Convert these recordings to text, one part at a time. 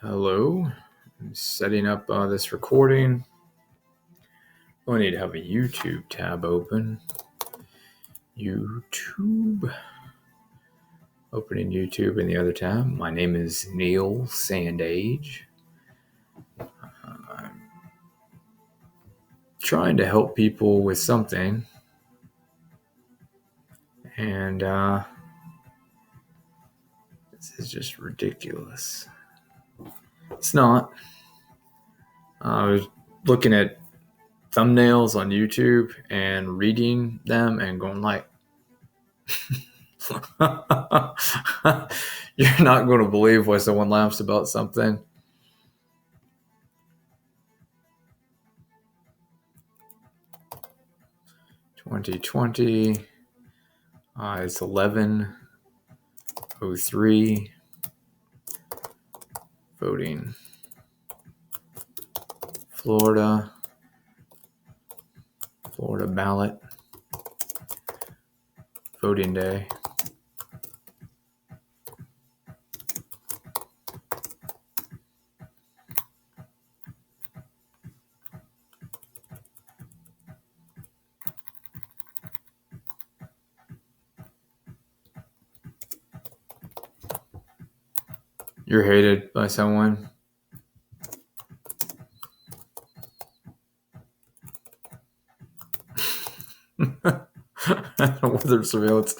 Hello, I'm setting up this recording. I need to have a YouTube tab open. YouTube. Opening YouTube in the other tab. My name is Neil Sandage. I'm trying to help people with something. And this is just ridiculous. It's not. I was looking at thumbnails on YouTube and reading them and going like, you're not going to believe why someone laughs about something. (2020) it's 11:03. Voting. Florida ballot. Voting day. You're hated by someone. Weather surveillance.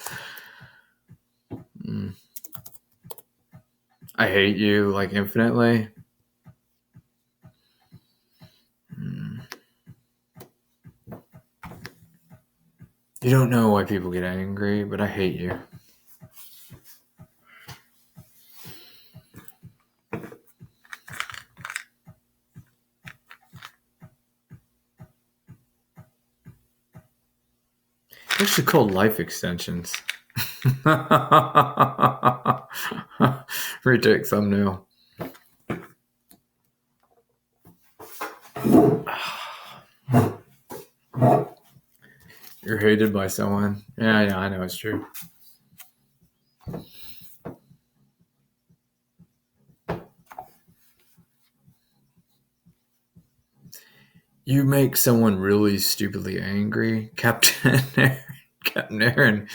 I hate you like infinitely. You don't know why people get angry, but I hate you. It's actually called life extensions. Retake thumbnail. You're hated by someone. Yeah, I know it's true. You make someone really stupidly angry. Captain Aaron,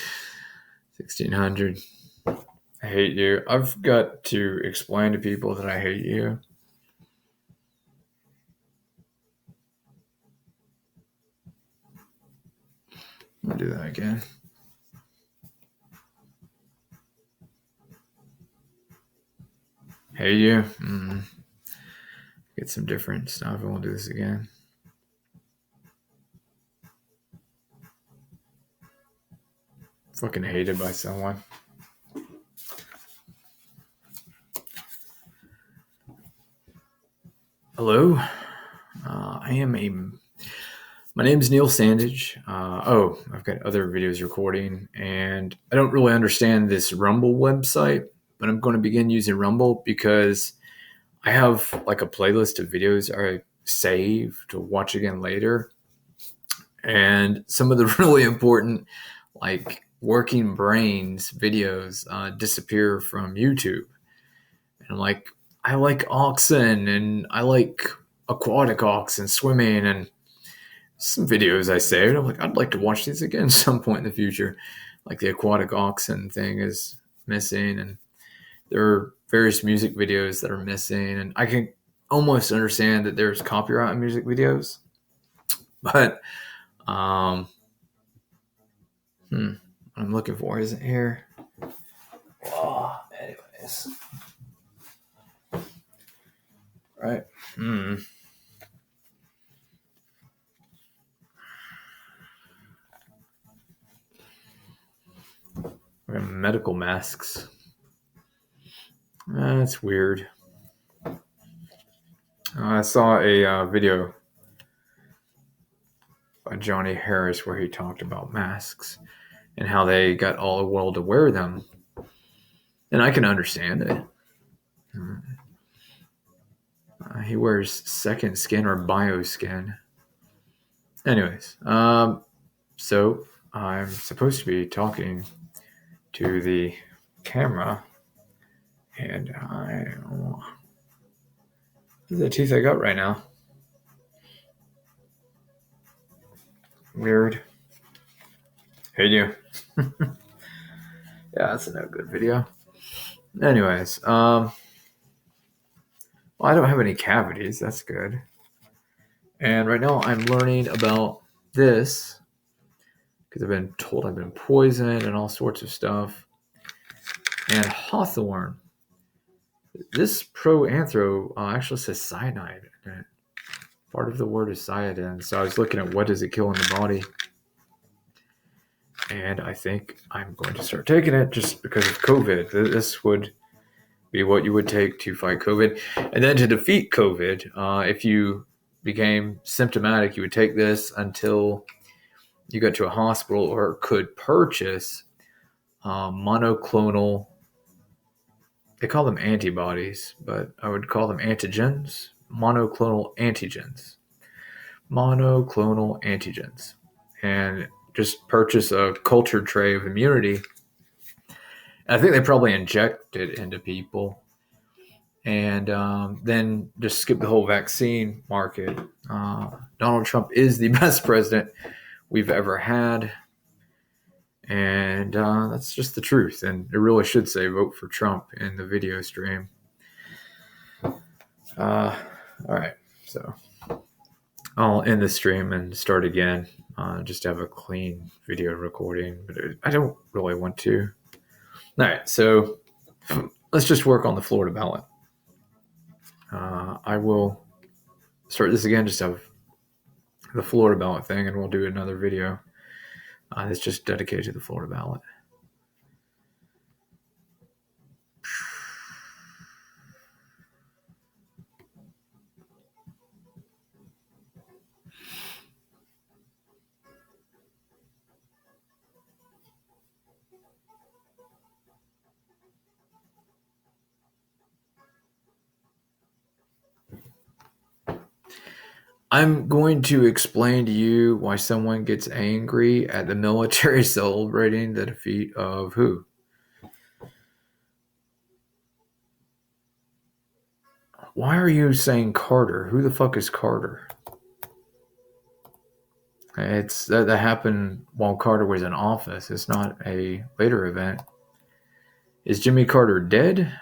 1600. I hate you. I've got to explain to people that I hate you. I'll do that again. Hate you. Get some different stuff. I won't do this again. Fucking hated by someone. Hello. My name is Neil Sandage. I've got other videos recording, and I don't really understand this Rumble website, but I'm going to begin using Rumble because I have like a playlist of videos I save to watch again later. And some of the really important, like working brains videos disappear from YouTube. And I'm like, I like oxen and I like aquatic oxen swimming and some videos I saved. I'm like, I'd like to watch these again some point in the future. Like the aquatic oxen thing is missing, and there are various music videos that are missing, and I can almost understand that there's copyright on music videos, but what I'm looking for isn't here. Anyways, right. Medical masks. That's weird. I saw a video by Johnny Harris where he talked about masks and how they got all the world to wear them. And I can understand it. He wears second skin or bioskin. Anyways, so I'm supposed to be talking to the camera, and These are the teeth I got right now. Weird. Hey, you. Yeah, that's a no good video. Anyways, well, I don't have any cavities. That's good. And right now I'm learning about this because I've been told I've been poisoned and all sorts of stuff. And hawthorn. This proanthro actually says cyanide. Part of the word is cyanide. So I was looking at what does it kill in the body. And I think I'm going to start taking it just because of COVID. This would be what you would take to fight COVID. And then to defeat COVID, if you became symptomatic, you would take this until you got to a hospital or could purchase monoclonal, they call them antibodies, but I would call them antigens, monoclonal antigens. Monoclonal antigens. And just purchase a culture tray of immunity. I think they probably inject it into people and then just skip the whole vaccine market. Donald Trump is the best president we've ever had. And that's just the truth. And it really should say vote for Trump in the video stream. All right. So I'll end the stream and start again. Just to have a clean video recording. But I don't really want to. All right. So let's just work on the Florida ballot. I will start this again, just have the Florida ballot thing, and we'll do another video that's just dedicated to the Florida ballot. I'm going to explain to you why someone gets angry at the military celebrating the defeat of who? Why are you saying Carter? Who the fuck is Carter? It's that happened while Carter was in office. It's not a later event. Is Jimmy Carter dead?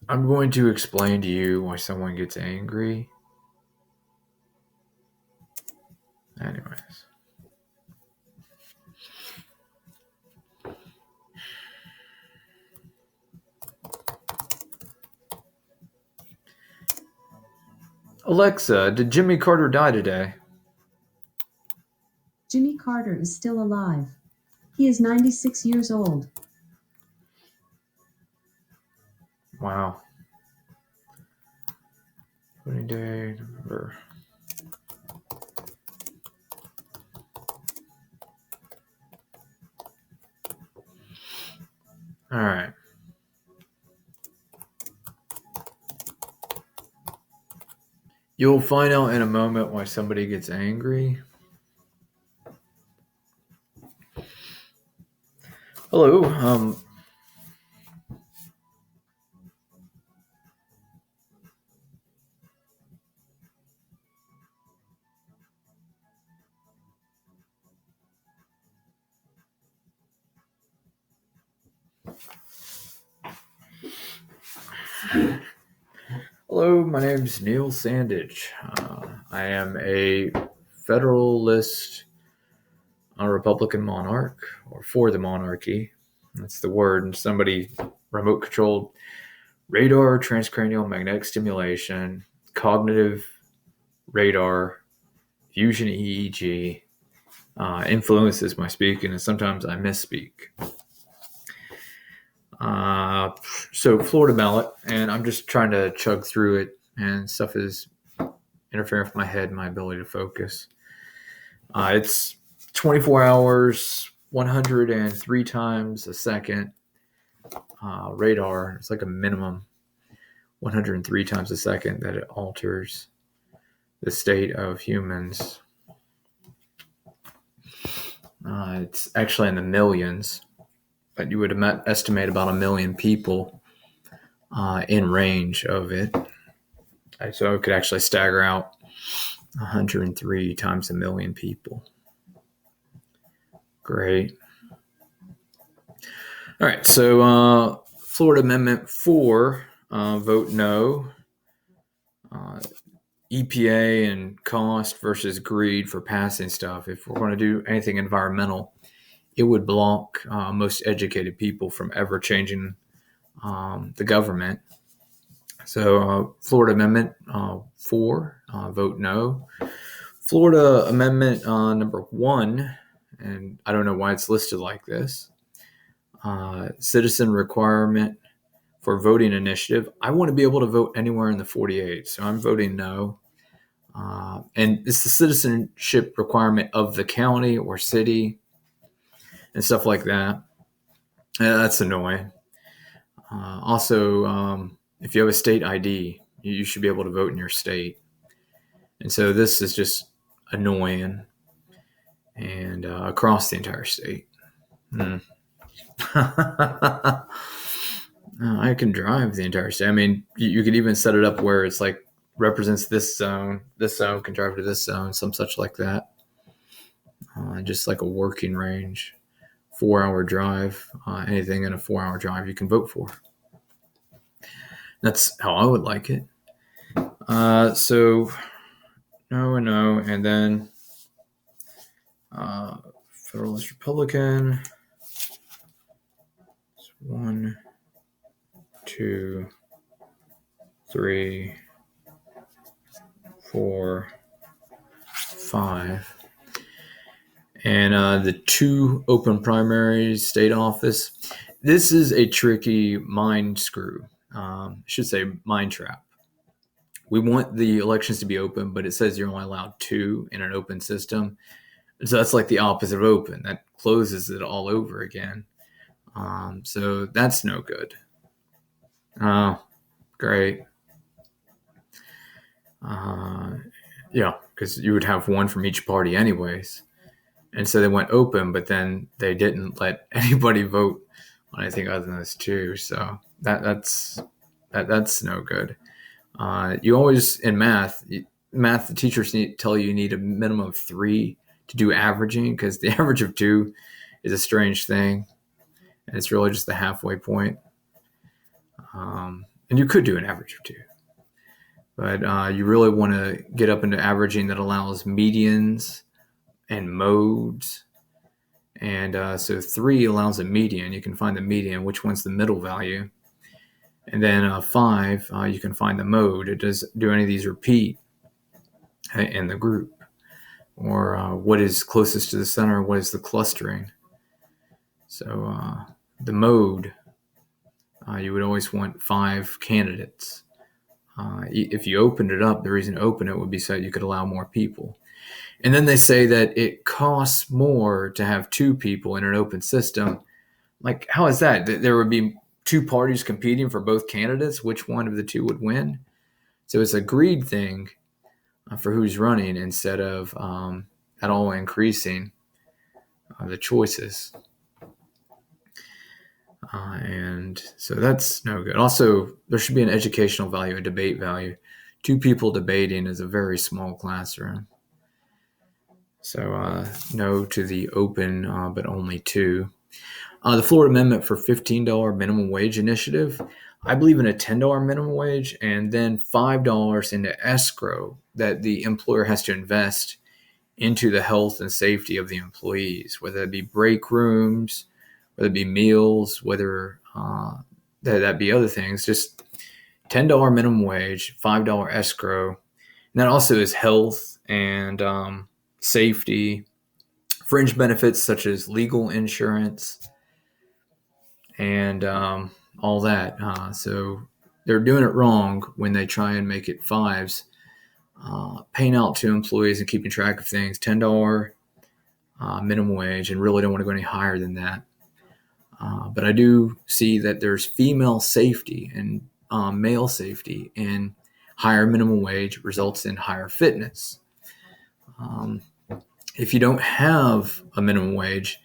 I'm going to explain to you why someone gets angry. Anyways. Alexa, did Jimmy Carter die today? Jimmy Carter is still alive. He is 96 years old. Wow. Voting day, November. All right. You'll find out in a moment why somebody gets angry. Hello. Hello, my name's Neil Sandage. I am a Federalist, a Republican monarch, or for the monarchy. That's the word. And somebody remote-controlled radar, transcranial magnetic stimulation, cognitive radar, fusion EEG, influences my speaking, and sometimes I misspeak. So Florida ballot, and I'm just trying to chug through it, and stuff is interfering with my head and my ability to focus. It's 24 hours, 103 times a second radar. It's like a minimum 103 times a second that it alters the state of humans. It's actually in the millions, but you would estimate about 1 million people in range of it. So it could actually stagger out 103 times a million people. Great. All right, so Florida Amendment 4, vote no. EPA and cost versus greed for passing stuff. If we're going to do anything environmental, it would block most educated people from ever changing the government. So Florida Amendment 4, vote no. Florida Amendment number 1, and I don't know why it's listed like this, citizen requirement for voting initiative. I want to be able to vote anywhere in the 48, so I'm voting no. And it's the citizenship requirement of the county or city and stuff like that. That's annoying. Also, if you have a state ID, you should be able to vote in your state. And so this is just annoying and across the entire state. I can drive the entire state. I mean, you could even set it up where it's like represents this zone can drive to this zone, some such like that. Just like a working range, 4-hour drive, anything in a 4-hour drive you can vote for. That's how I would like it. So no and no, and then Federalist Republican. 1, 2, 3, 4, 5. And the 2 open primaries, state office. This is a tricky mind screw. I should say mind trap. We want the elections to be open, but it says you're only allowed 2 in an open system. So that's like the opposite of open. That closes it all over again. So that's no good. Oh, great. Yeah, because you would have one from each party anyways. And so they went open, but then they didn't let anybody vote on anything other than this 2. So that's no good. You always, in math, the teachers tell you need a minimum of 3 to do averaging, because the average of 2 is a strange thing. And it's really just the halfway point. And you could do an average of 2. But you really want to get up into averaging that allows medians and modes. And so 3 allows a median. You can find the median, which one's the middle value. And then 5, you can find the mode. It does do any of these repeat in the group, or what is closest to the center, what is the clustering. So the mode, you would always want 5 candidates. If you opened it up, the reason to open it would be so you could allow more people. And then they say that it costs more to have 2 people in an open system. Like, how is that? There would be 2 parties competing for both candidates. Which one of the 2 would win? So it's a greed thing for who's running, instead of at all increasing the choices. And so that's no good. Also, there should be an educational value, a debate value. 2 people debating is a very small classroom. So no to the open, but only 2. The Florida Amendment for $15 minimum wage initiative. I believe in a $10 minimum wage, and then $5 into escrow that the employer has to invest into the health and safety of the employees, whether it be break rooms, whether it be meals, whether that be other things. Just $10 minimum wage, $5 escrow. And that also is health and safety, fringe benefits such as legal insurance, and all that. So they're doing it wrong when they try and make it 5s, paying out to employees and keeping track of things, $10 minimum wage, and really don't want to go any higher than that. But I do see that there's female safety and male safety, and higher minimum wage results in higher fitness. If you don't have a minimum wage,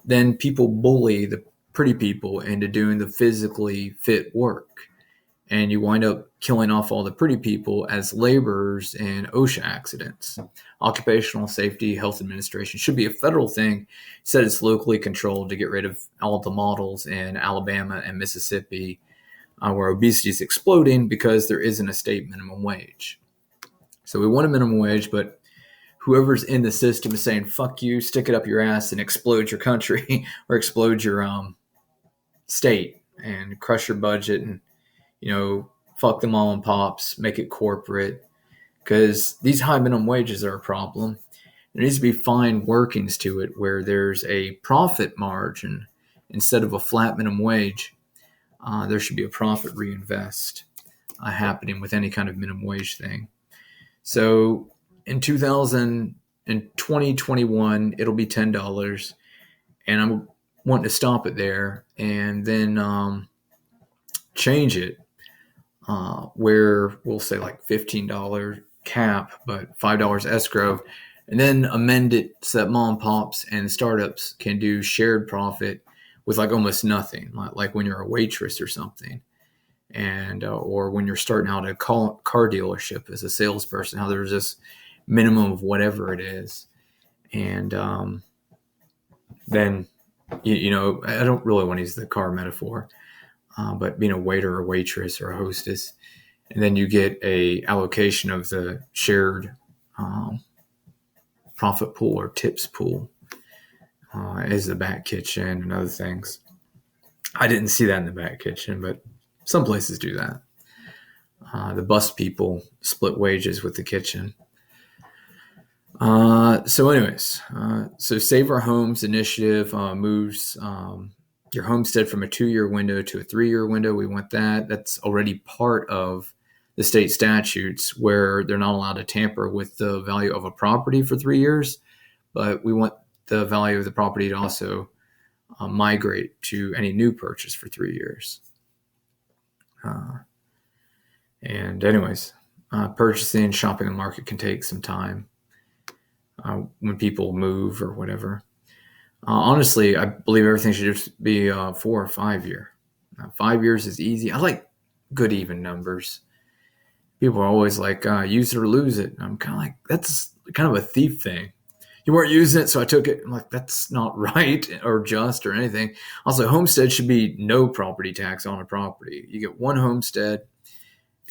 then people bully the pretty people into doing the physically fit work. and you wind up killing off all the pretty people as laborers in OSHA accidents. Occupational Safety Health Administration should be a federal thing. Said it's locally controlled to get rid of all the models in Alabama and Mississippi where obesity is exploding because there isn't a state minimum wage. So we want a minimum wage, but whoever's in the system is saying, fuck you, stick it up your ass and explode your country or explode your state and crush your budget and, fuck the mom and pops, make it corporate. Because these high minimum wages are a problem. There needs to be fine workings to it where there's a profit margin instead of a flat minimum wage. There should be a profit reinvest happening with any kind of minimum wage thing. So in 2021, it'll be $10, and I'm wanting to stop it there and then change it where we'll say like $15 cap, but $5 escrow, and then amend it so that mom and pops and startups can do shared profit with like almost nothing, like when you're a waitress or something, and or when you're starting out at a car dealership as a salesperson, how there's this minimum of whatever it is, and then I don't really want to use the car metaphor, but being a waiter or waitress or a hostess, and then you get a allocation of the shared profit pool or tips pool as the back kitchen and other things. I didn't see that in the back kitchen, but some places do that. The bus people split wages with the kitchen. So anyways, so Save Our Homes initiative moves your homestead from a 2-year window to a 3-year window. We want that. That's already part of the state statutes where they're not allowed to tamper with the value of a property for 3 years, but we want the value of the property to also migrate to any new purchase for 3 years. And anyways, purchasing, shopping the market can take some time when people move or whatever. Honestly, I believe everything should just be 4 or 5 year. 5 years is easy. I like good even numbers. People are always like, use it or lose it. I'm kind of like, that's kind of a thief thing. You weren't using it, so I took it. I'm like, that's not right or just or anything. Also, homestead should be no property tax on a property. You get one homestead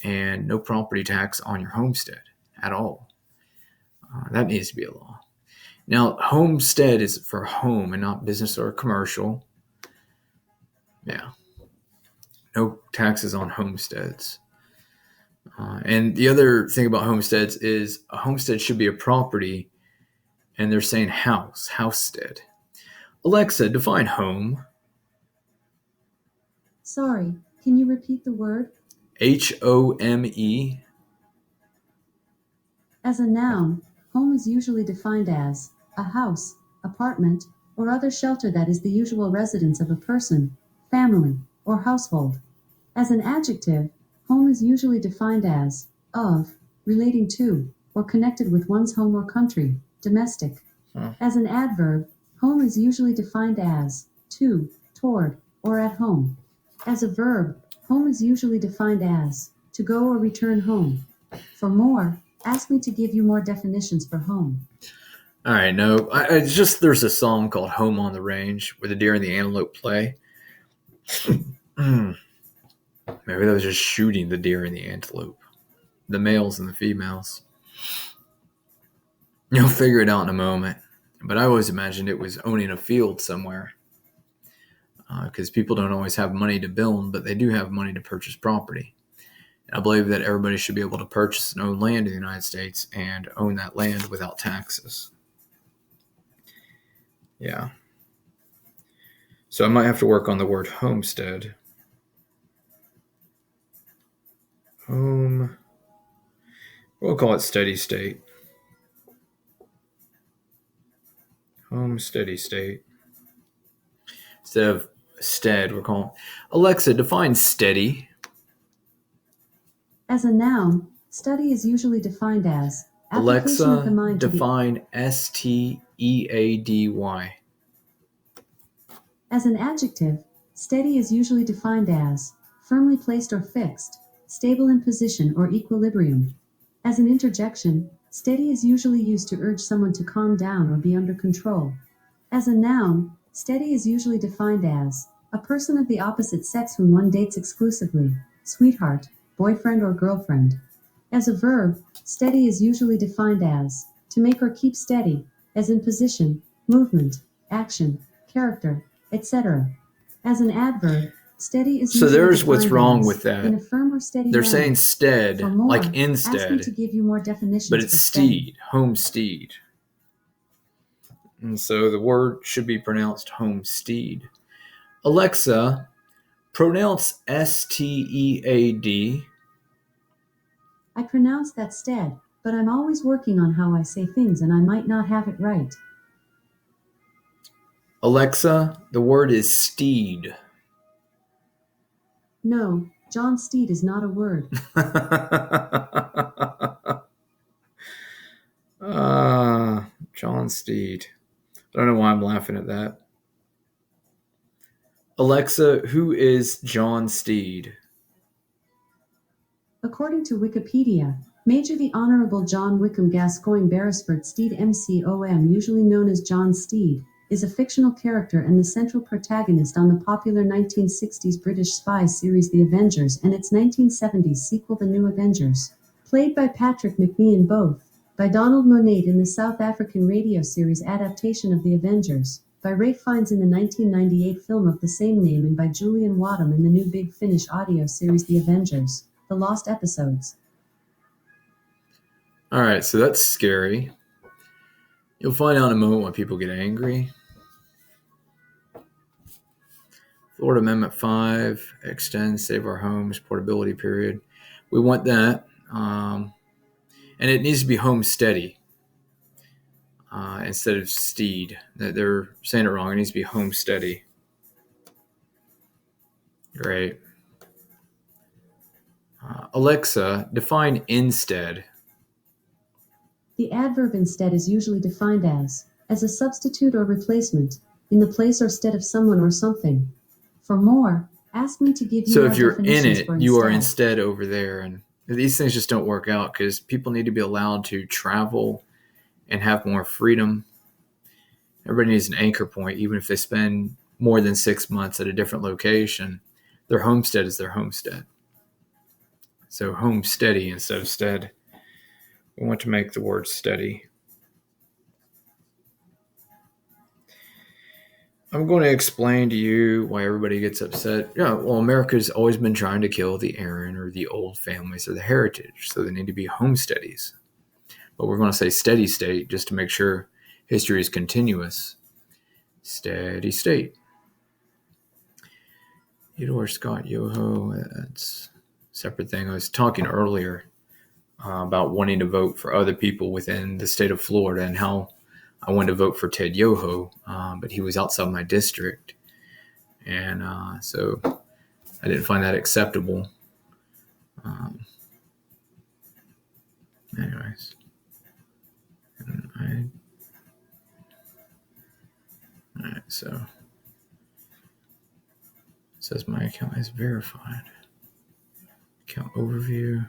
and no property tax on your homestead at all. That needs to be a law. Now, homestead is for home and not business or commercial. Yeah. No taxes on homesteads. And the other thing about homesteads is a homestead should be a property, and they're saying housestead. Alexa, define home. Sorry, can you repeat the word? HOME. As a noun, home is usually defined as a house, apartment, or other shelter that is the usual residence of a person, family, or household. As an adjective, home is usually defined as of, relating to, or connected with one's home or country, domestic. As an adverb, home is usually defined as to, toward, or at home. As a verb, home is usually defined as to go or return home. For more, ask me to give you more definitions for home. All right, no, it's just there's a song called Home on the Range where the deer and the antelope play. Maybe that was just shooting the deer and the antelope, the males and the females. You'll figure it out in a moment. But I always imagined it was owning a field somewhere because people don't always have money to build, but they do have money to purchase property. I believe that everybody should be able to purchase and own land in the United States and own that land without taxes. Yeah. So I might have to work on the word homestead. Home. We'll call it steady state. Home steady state. Instead of stead, we're calling Alexa, define steady. As a noun, study is usually defined as application of the Alexa, mind to define STEADY. As an adjective, steady is usually defined as firmly placed or fixed, stable in position or equilibrium. As an interjection, steady is usually used to urge someone to calm down or be under control. As a noun, steady is usually defined as a person of the opposite sex whom one dates exclusively, sweetheart, boyfriend or girlfriend. As a verb, steady is usually defined as to make or keep steady, as in position, movement, action, character, etc. As an adverb, steady is So usually there's what's defined wrong as with in that. a firm or steady They're manner. saying For stead, like more, ask me to instead, give you more but definitions it's for steady. steed, homesteed. And so the word should be pronounced homesteed. Alexa, pronounce stead. I pronounce that stead, but I'm always working on how I say things and I might not have it right. Alexa, the word is steed. No, John Steed is not a word. John Steed. I don't know why I'm laughing at that. Alexa, who is John Steed? According to Wikipedia, Major the Honourable John Wickham Gascoigne Beresford Steed MCOM, usually known as John Steed, is a fictional character and the central protagonist on the popular 1960s British spy series The Avengers and its 1970s sequel The New Avengers. Played by Patrick McNee, both by Donald Monade in the South African radio series adaptation of The Avengers, by Ralph Fiennes in the 1998 film of the same name, and by Julian Wadham in the new Big Finish audio series The Avengers: The Lost Episodes. All right, so that's scary. You'll find out in a moment when people get angry. Florida Amendment 5, extend Save Our Homes portability period. We want that. And it needs to be homesteady instead of steed. They're saying it wrong. It needs to be homesteady. Great. Alexa, define instead. The adverb instead is usually defined as a substitute or replacement, in the place or stead of someone or something. For more, ask me to give you So more if you're in definitions it, for you are instead. instead over there. And these things just don't work out because people need to be allowed to travel and have more freedom. Everybody needs an anchor point, even if they spend more than 6 months at a different location. Their homestead is their homestead. So homesteady instead of stead. We want to make the word steady. I'm going to explain to you why everybody gets upset. Yeah, well, America's always been trying to kill the Aryan or the old families or the heritage, so they need to be homesteadies. But we're going to say steady state just to make sure history is continuous. Steady state. Theodore Scott Yoho, that's a separate thing. I was talking earlier about wanting to vote for other people within the state of Florida and how I wanted to vote for Ted Yoho, but he was outside my district. And so I didn't find that acceptable. Anyways. All right, so it says my account is verified. Account overview.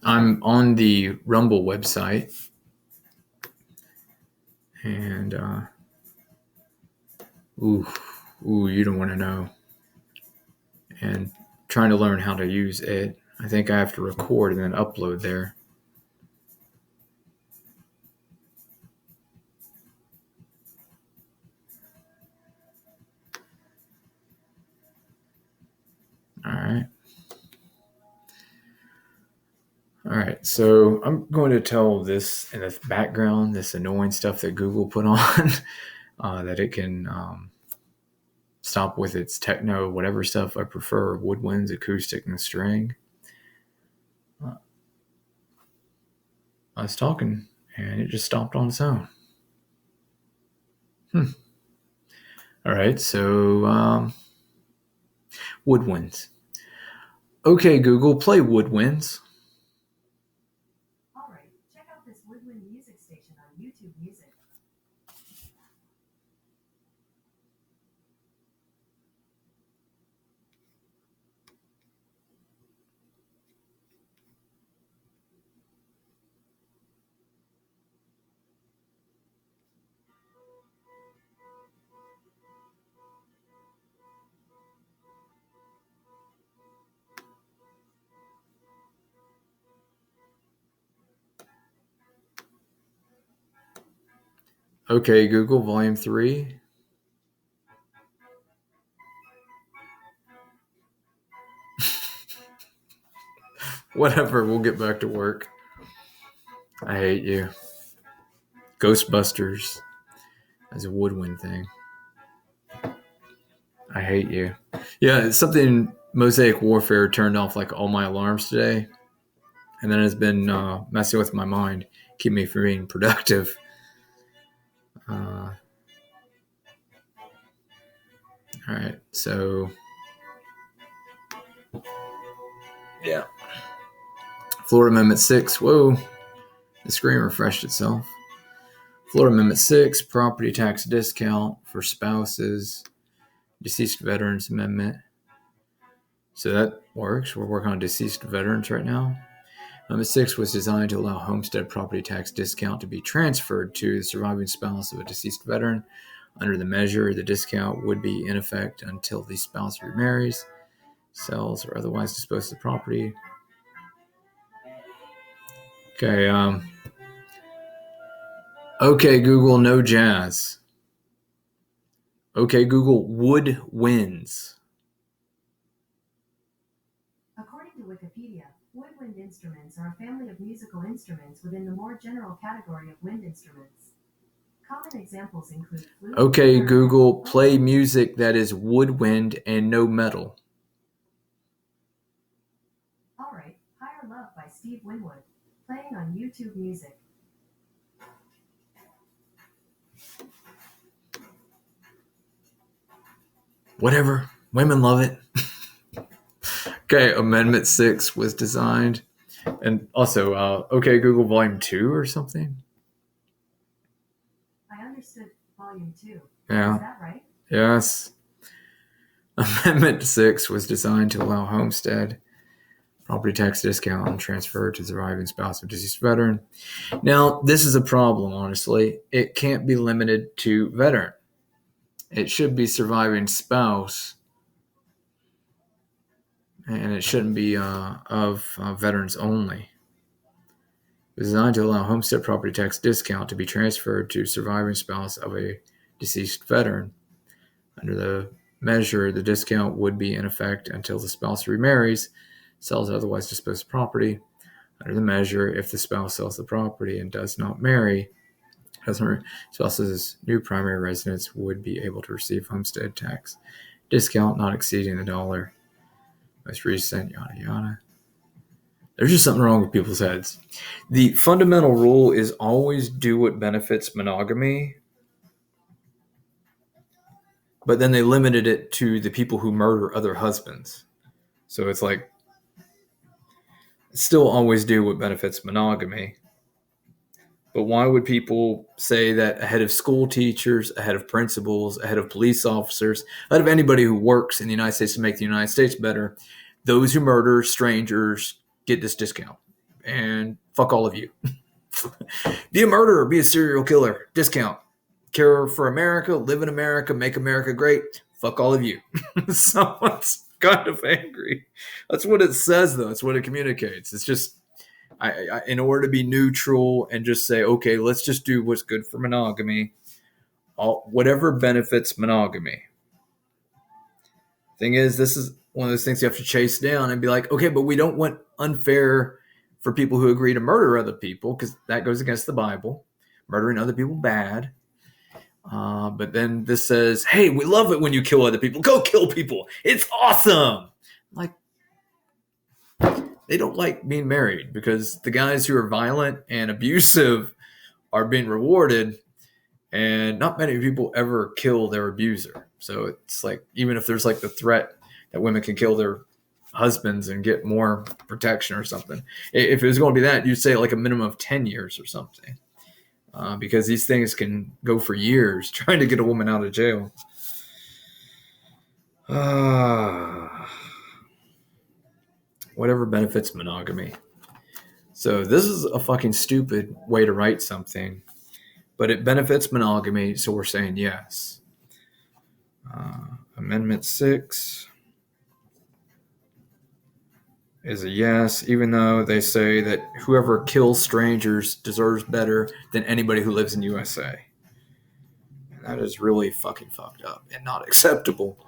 I'm on the Rumble website. And, you don't want to know. And trying to learn how to use it. I think I have to record and then upload there. All right, so I'm going to tell this in the background, this annoying stuff that Google put on, that it can stop with its techno, whatever stuff I prefer, woodwinds, acoustic, and string. I was talking, and it just stopped on its own. All right, so woodwinds. Okay, Google, play woodwinds. All right, check out this woodwind music station on YouTube Music. Okay, Google, Volume 3. Whatever, we'll get back to work. I hate you. Ghostbusters as a woodwind thing. I hate you. Yeah, it's something Mosaic Warfare turned off like all my alarms today. And then it's been messing with my mind, keep me from being productive. All right, so yeah. Florida Amendment 6. Whoa, the screen refreshed itself. Florida Amendment 6, property tax discount for spouses, deceased veterans amendment. So that works. We're working on deceased veterans right now. Amendment 6 was designed to allow homestead property tax discount to be transferred to the surviving spouse of a deceased veteran. Under the measure, the discount would be in effect until the spouse remarries, sells, or otherwise disposes of the property. Okay, okay, Google, no jazz. Okay, Google, wood wins. According to Wikipedia, woodwind instruments are a family of musical instruments within the more general category of wind instruments. Common examples include flute. Okay, Google, play music that is woodwind and no metal. All right, Higher Love by Steve Winwood, playing on YouTube Music. Whatever, women love it. Okay, Amendment 6 was designed. And also, okay, Google, Volume 2 or something? I understood Volume 2. Yeah. Is that right? Yes. Amendment 6 was designed to allow homestead property tax discount and transfer to surviving spouse of deceased veteran. Now, this is a problem, honestly. It can't be limited to veteran. It should be surviving spouse, and it shouldn't be of veterans only. It was designed to allow homestead property tax discount to be transferred to surviving spouse of a deceased veteran. Under the measure, the discount would be in effect until the spouse remarries, sells, otherwise disposes of property. Under the measure, if the spouse sells the property and does not marry, spouse's new primary residence would be able to receive homestead tax discount not exceeding the dollar most recent, yada yada. There's just something wrong with people's heads. The fundamental rule is always do what benefits monogamy, but then they limited it to the people who murder other husbands. So it's like, still always do what benefits monogamy. But why would people say that ahead of school teachers, ahead of principals, ahead of police officers, ahead of anybody who works in the United States to make the United States better, those who murder strangers get this discount? And fuck all of you. Be a murderer, be a serial killer, discount. Care for America, live in America, make America great. Fuck all of you. Someone's kind of angry. That's what it says, though. It's what it communicates. It's just, I, in order to be neutral and just say, okay, let's just do what's good for monogamy, whatever benefits monogamy. Thing is, this is one of those things you have to chase down and be like, okay, but we don't want unfair for people who agree to murder other people, because that goes against the Bible. Murdering other people, bad. But then this says, hey, we love it when you kill other people. Go kill people. It's awesome. Like, they don't like being married because the guys who are violent and abusive are being rewarded, and not many people ever kill their abuser. So it's like, even if there's like the threat that women can kill their husbands and get more protection or something, if it was going to be that, you'd say like a minimum of 10 years or something. Because these things can go for years trying to get a woman out of jail. Whatever benefits monogamy. So this is a fucking stupid way to write something, but it benefits monogamy, so we're saying yes. Amendment 6 is a yes, even though they say that whoever kills strangers deserves better than anybody who lives in USA. That is really fucking fucked up and not acceptable.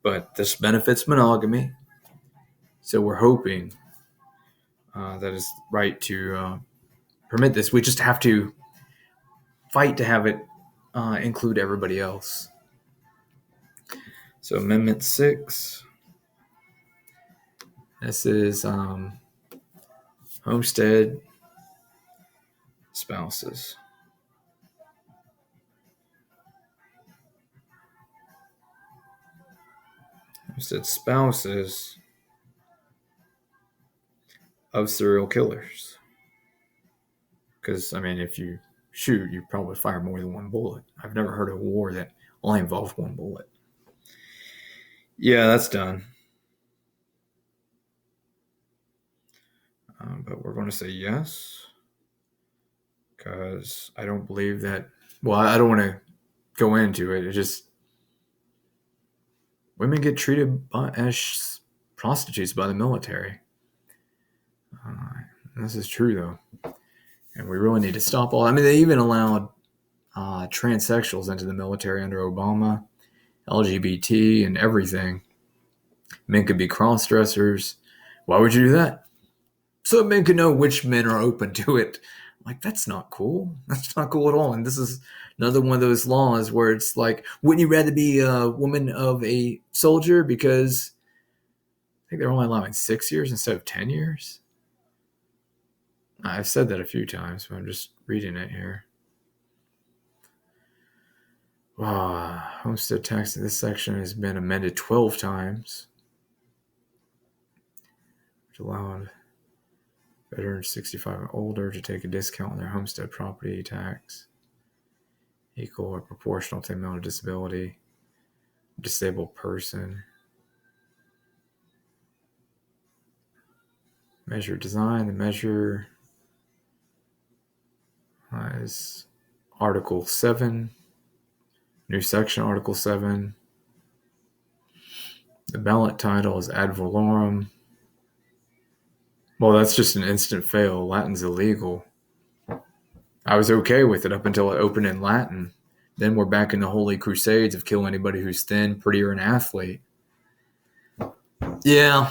But this benefits monogamy. So we're hoping that it's right to permit this. We just have to fight to have it include everybody else. So Amendment 6. This is homestead spouses. Homestead spouses of serial killers. Because, I mean, if you shoot, you probably fire more than one bullet. I've never heard of a war that only involved one bullet. Yeah, that's done. But we're going to say yes. Because I don't believe that. Well, I don't want to go into it. It just. Women get treated as prostitutes by the military. This is true, though. And we really need to stop all. I mean, they even allowed transsexuals into the military under Obama, LGBT, and everything. Men could be cross-dressers. Why would you do that? So men could know which men are open to it. Like, that's not cool. That's not cool at all. And this is another one of those laws where it's like, wouldn't you rather be a woman of a soldier? Because I think they're only allowing 6 years instead of 10 years. I've said that a few times, but I'm just reading it here. Homestead tax in this section has been amended 12 times, which allowed veterans 65 and older to take a discount on their homestead property tax equal or proportional to the amount of disability, disabled person. Measure design. The measure is Article 7, new section Article 7. The ballot title is ad valorem. Well, that's just an instant fail. Latin's illegal. I was okay with it up until it opened in Latin. Then we're back in the Holy Crusades of kill anybody who's thin, pretty, or an athlete. Yeah,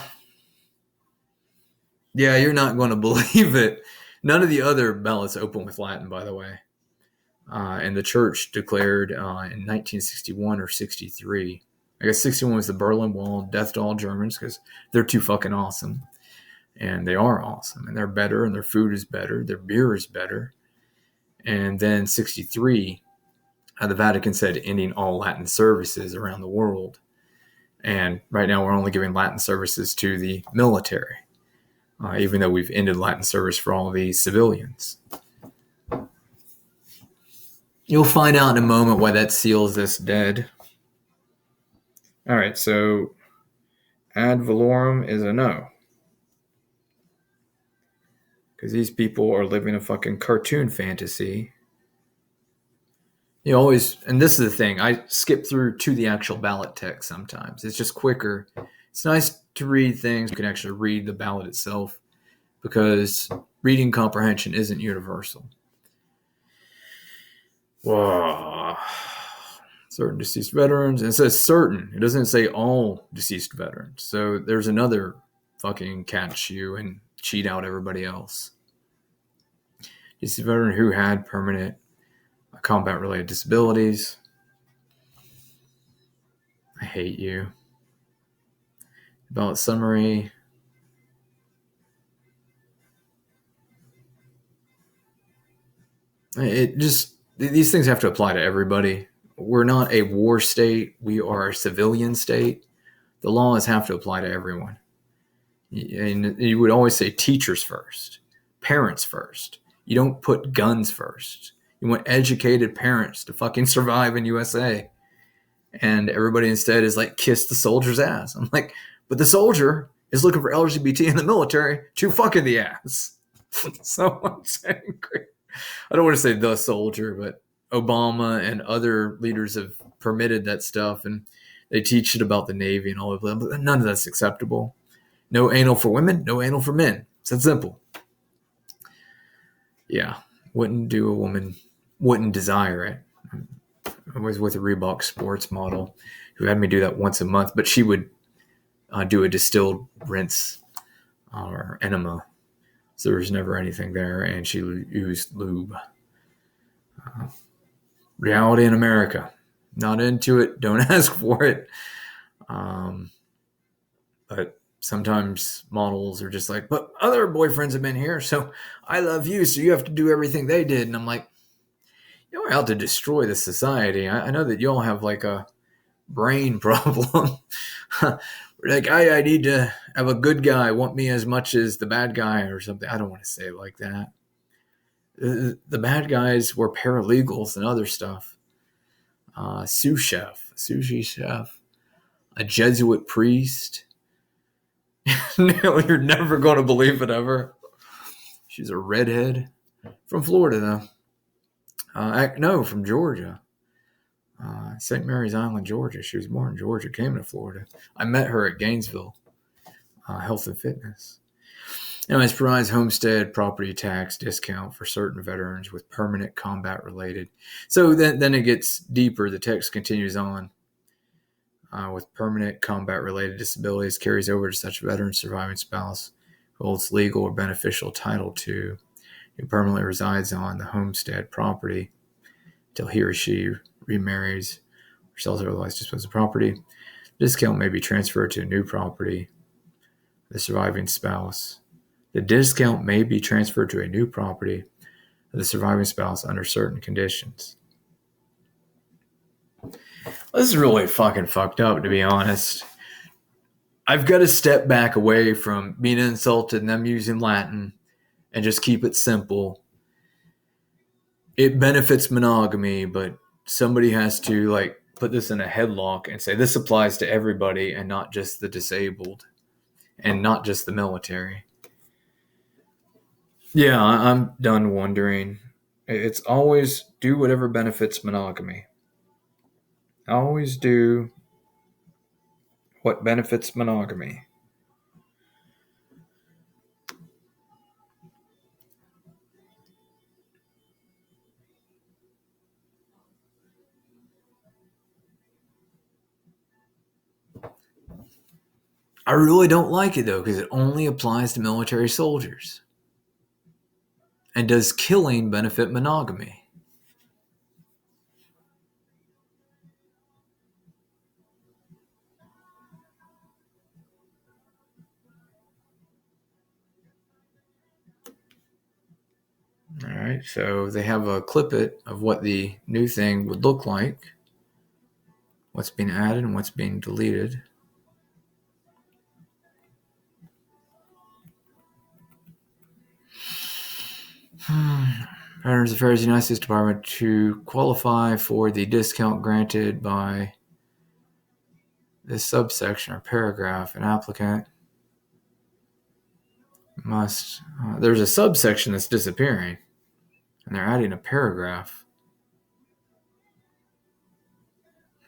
you're not going to believe it. None of the other ballots open with Latin, by the way. And the church declared in 1961 or 63. I guess 61 was the Berlin Wall, death to all Germans, because they're too fucking awesome. And they are awesome. And they're better, and their food is better. Their beer is better. And then 63, the Vatican said ending all Latin services around the world. And right now we're only giving Latin services to the military. Even though we've ended Latin service for all the civilians. You'll find out in a moment why that seals this dead. All right, so ad valorem is a no. Because these people are living a fucking cartoon fantasy. You always, and this is the thing, I skip through to the actual ballot text sometimes. It's just quicker. It's nice to read things. You can actually read the ballot itself because reading comprehension isn't universal. Wow. Certain deceased veterans. And it says certain. It doesn't say all deceased veterans. So there's another fucking catch you and cheat out everybody else. Deceased veteran who had permanent combat-related disabilities. I hate you. Ballot summary. It just, these things have to apply to everybody. We're not a war state. We are a civilian state. The laws have to apply to everyone. And you would always say teachers first, parents first. You don't put guns first. You want educated parents to fucking survive in USA. And everybody instead is like, kiss the soldier's ass. I'm like, but the soldier is looking for LGBT in the military to fuck in the ass. So I'm saying, I don't want to say the soldier, but Obama and other leaders have permitted that stuff. And they teach it about the Navy and all of that. But none of that's acceptable. No anal for women, no anal for men. It's that simple. Yeah. Wouldn't desire it. I was with a Reebok sports model who had me do that once a month, but she would do a distilled rinse or enema. So there was never anything there, and she used lube. Reality in America. Not into it. Don't ask for it. But sometimes models are just like, but other boyfriends have been here, so I love you, so you have to do everything they did. And I'm like, you're out to destroy the society. I know that y'all have like a brain problem. Like, I need to have a good guy want me as much as the bad guy or something. I don't want to say it like that. The bad guys were paralegals and other stuff. Sous chef, sushi chef, a Jesuit priest. No, you're never going to believe it ever. She's a redhead from Florida, though. No, from Georgia. St. Mary's Island, Georgia. She was born in Georgia, came to Florida. I met her at Gainesville Health and Fitness. Anyways, provides homestead property tax discount for certain veterans with permanent combat related. So then it gets deeper. The text continues on. With permanent combat related disabilities carries over to such veteran surviving spouse who holds legal or beneficial title to, who permanently resides on the homestead property until he or she remarries or sells or otherwise disposes of property. The discount may be transferred to a new property. The surviving spouse. The discount may be transferred to a new property of the surviving spouse under certain conditions. This is really fucking fucked up, to be honest. I've got to step back away from being insulted and them using Latin and just keep it simple. It benefits monogamy, but somebody has to like put this in a headlock and say this applies to everybody and not just the disabled and not just the military. Yeah, I'm done wondering. It's always do whatever benefits monogamy. Always do what benefits monogamy. I really don't like it though, because it only applies to military soldiers. And does killing benefit monogamy? All right, so they have a clip of what the new thing would look like, what's being added and what's being deleted. Veterans Affairs United States Department to qualify for the discount granted by this subsection or paragraph, an applicant must. There's a subsection that's disappearing, and they're adding a paragraph.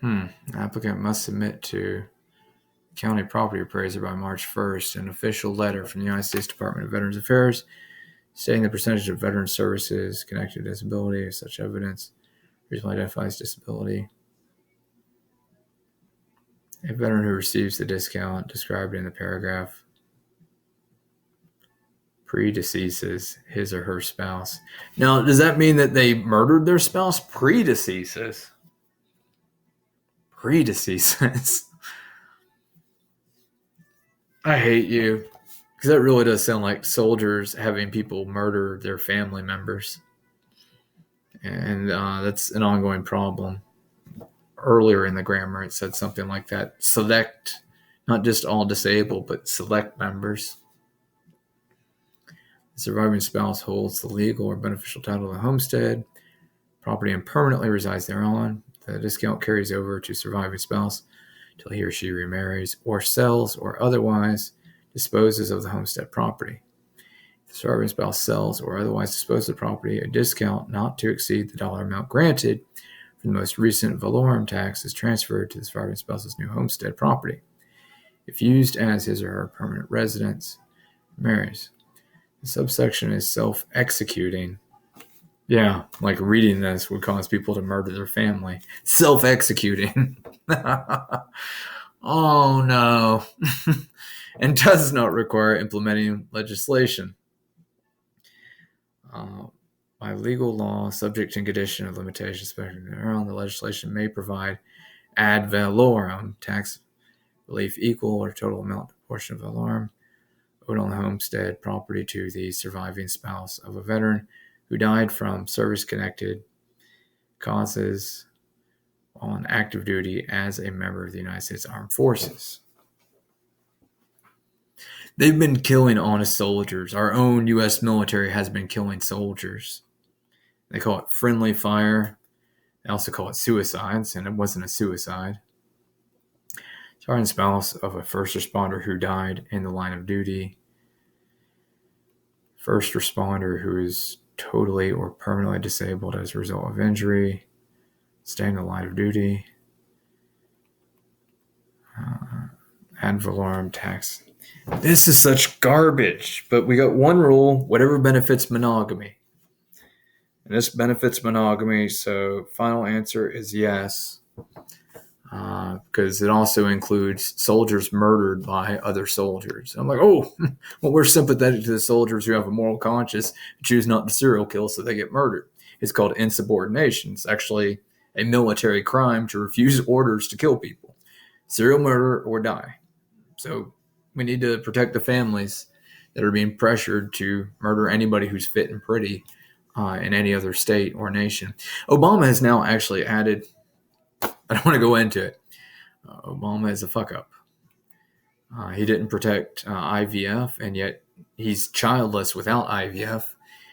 An applicant must submit to county property appraiser by March 1st an official letter from the United States Department of Veterans Affairs stating the percentage of veteran services connected to disability, such evidence reasonably identifies disability. A veteran who receives the discount described in the paragraph predeceases his or her spouse. Now, does that mean that they murdered their spouse? Predeceases. I hate you. Because that really does sound like soldiers having people murder their family members. And that's an ongoing problem. Earlier in the grammar, it said something like that. Select, not just all disabled, but select members. The surviving spouse holds the legal or beneficial title of the homestead, property, and permanently resides thereon. The discount carries over to surviving spouse until he or she remarries or sells or otherwise disposes of the homestead property. If the surviving spouse sells or otherwise disposes of the property, a discount not to exceed the dollar amount granted from the most recent valorum tax is transferred to the surviving spouse's new homestead property. If used as his or her permanent residence, marries. The subsection is self-executing. Yeah, like reading this would cause people to murder their family. Self-executing. Oh no. And does not require implementing legislation. Uh, by legal law, subject to condition of limitation, especially around the legislation may provide ad valorem tax relief equal or total amount portion of valorem owed on the homestead property to the surviving spouse of a veteran who died from service-connected causes on active duty as a member of the United States Armed Forces. They've been killing honest soldiers. Our own U.S. military has been killing soldiers. They call it friendly fire. They also call it suicides, and it wasn't a suicide. Sergeant spouse of a first responder who died in the line of duty. First responder who is totally or permanently disabled as a result of injury. Staying in the line of duty. Ad valorem tax. This is such garbage, but we got one rule: whatever benefits monogamy. And this benefits monogamy, so final answer is yes, because it also includes soldiers murdered by other soldiers. I'm like, oh, well, we're sympathetic to the soldiers who have a moral conscience and choose not to serial kill, so they get murdered. It's called insubordination. It's actually a military crime to refuse orders to kill people. Serial murder or die. So we need to protect the families that are being pressured to murder anybody who's fit and pretty in any other state or nation. Obama has now actually added, I don't want to go into it. Obama is a fuck up. He didn't protect IVF, and yet he's childless without IVF.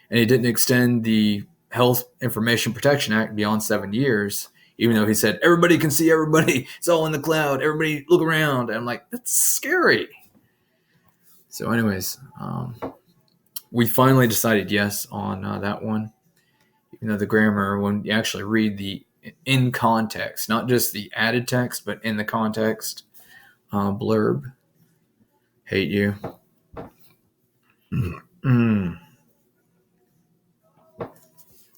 And he didn't extend the Health Information Protection Act beyond 7 years, even though he said, everybody can see everybody. It's all in the cloud. Everybody look around. And I'm like, that's scary. So anyways, we finally decided yes on that one. Even though the grammar, when you actually read the in context, not just the added text, but in the context blurb, hate you.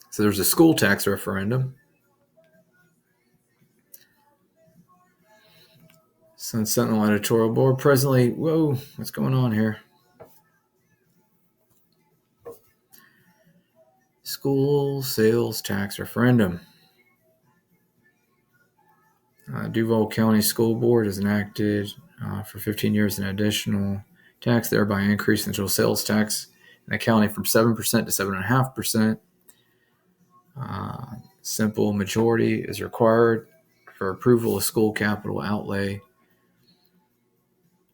So there's a school tax referendum. Sun Sentinel editorial board. Presently, whoa, what's going on here? School sales tax referendum. Duval County School Board has enacted for 15 years an additional tax, thereby increasing the total sales tax in the county from 7% to 7.5%. Simple majority is required for approval of school capital outlay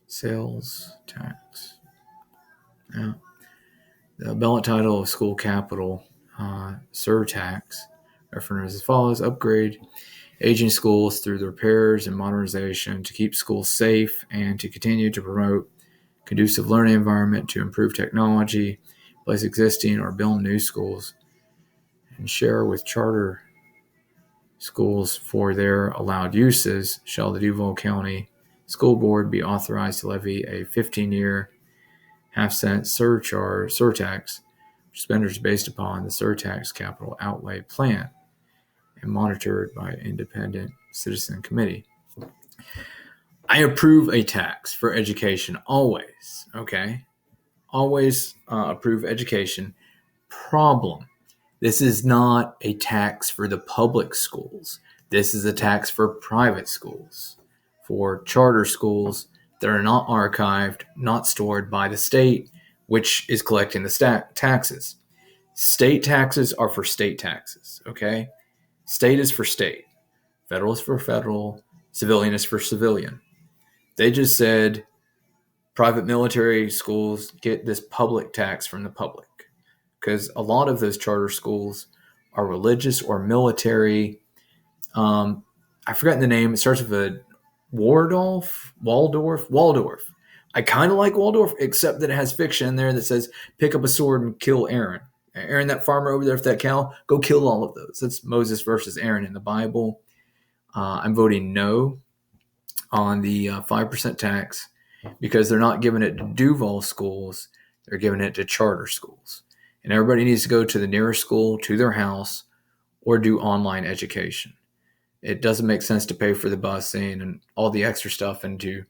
sales tax. Yeah. The ballot title of school capital surtax referendum as follows: upgrade aging schools through the repairs and modernization to keep schools safe and to continue to promote conducive learning environment, to improve technology, place existing or build new schools, and share with charter schools for their allowed uses. Shall the Duval County School Board be authorized to levy a 15-year half-cent surtax, expenditures based upon the surtax capital outlay plan, and monitored by an independent citizen committee. I approve a tax for education always, okay? Always approve education. Problem: this is not a tax for the public schools. This is a tax for private schools, for charter schools that are not archived, not stored by the state, which is collecting the taxes. State taxes are for state taxes, okay? State is for state. Federal is for federal. Civilian is for civilian. They just said private military schools get this public tax from the public, because a lot of those charter schools are religious or military. I've forgotten the name. It starts with a Waldorf. I kind of like Waldorf, except that it has fiction in there that says, pick up a sword and kill Aaron. Aaron, that farmer over there with that cow, go kill all of those. That's Moses versus Aaron in the Bible. I'm voting no on the 5% tax because they're not giving it to Duval schools. They're giving it to charter schools. And everybody needs to go to the nearest school to their house or do online education. It doesn't make sense to pay for the busing and all the extra stuff and to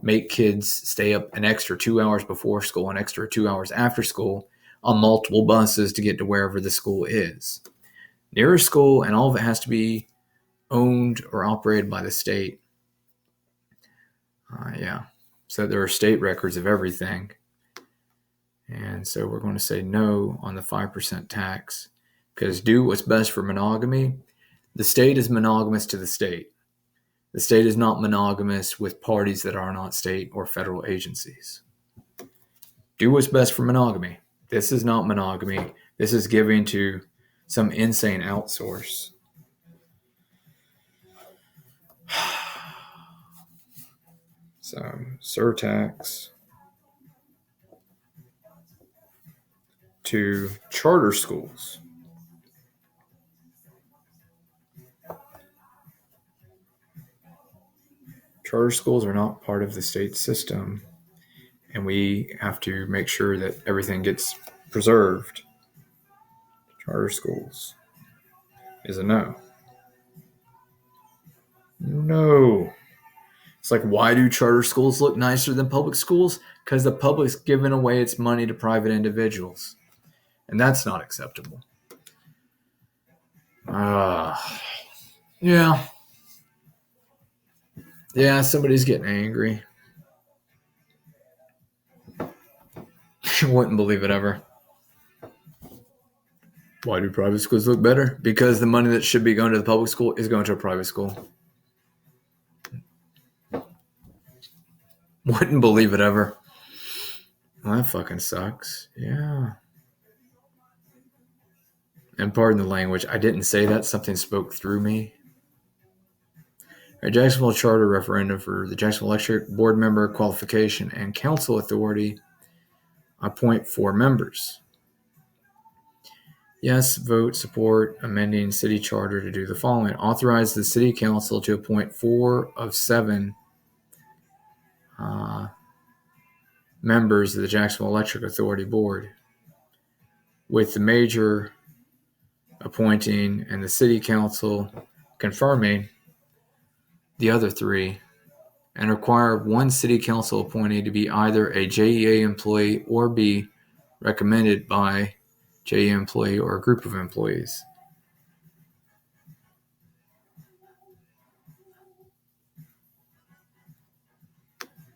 make kids stay up an extra 2 hours before school, an extra 2 hours after school on multiple buses to get to wherever the school is. Nearest school, and all of it has to be owned or operated by the state. Yeah. So there are state records of everything. And so we're going to say no on the 5% tax because do what's best for monogamy. The state is monogamous to the state. The state is not monogamous with parties that are not state or federal agencies. Do what's best for monogamy. This is not monogamy. This is giving to some insane outsource. So, surtax to charter schools. Charter schools are not part of the state system, and we have to make sure that everything gets preserved. Charter schools is a no. No. It's like, why do charter schools look nicer than public schools? Because the public's giving away its money to private individuals. And that's not acceptable. Yeah. Yeah, somebody's getting angry. You wouldn't believe it ever. Why do private schools look better? Because the money that should be going to the public school is going to a private school. Wouldn't believe it ever. Well, that fucking sucks. Yeah. And pardon the language, I didn't say that. Something spoke through me. A Jacksonville Charter referendum for the Jacksonville Electric Board member qualification and council authority appoint 4 members. Yes, vote support amending city charter to do the following. Authorize the city council to appoint 4 of 7 members of the Jacksonville Electric Authority Board, with the major appointing and the city council confirming the other 3, and require 1 city council appointee to be either a JEA employee or be recommended by JEA employee or a group of employees.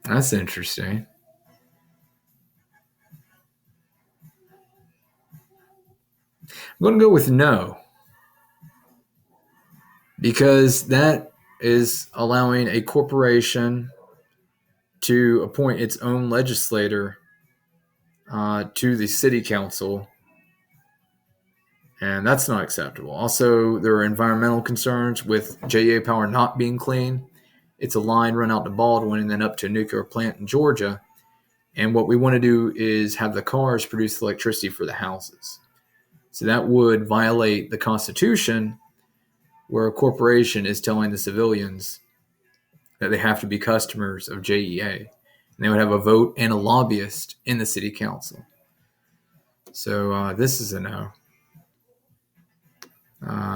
That's interesting. I'm going to go with no, because that is allowing a corporation to appoint its own legislator to the city council, and that's not acceptable. Also, there are environmental concerns with JEA power not being clean. It's a line run out to Baldwin and then up to a nuclear plant in Georgia, and what we want to do is have the cars produce electricity for the houses. So that would violate the Constitution, where a corporation is telling the civilians that they have to be customers of JEA. And they would have a vote and a lobbyist in the city council. So this is a no.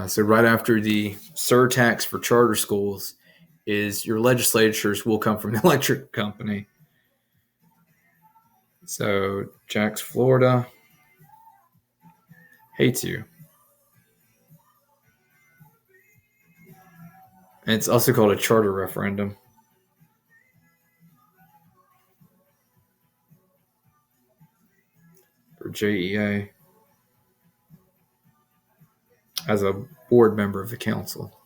So right after the surtax for charter schools is your legislatures will come from the electric company. So Jax, Florida hates you. And it's also called a charter referendum. For JEA as a board member of the council.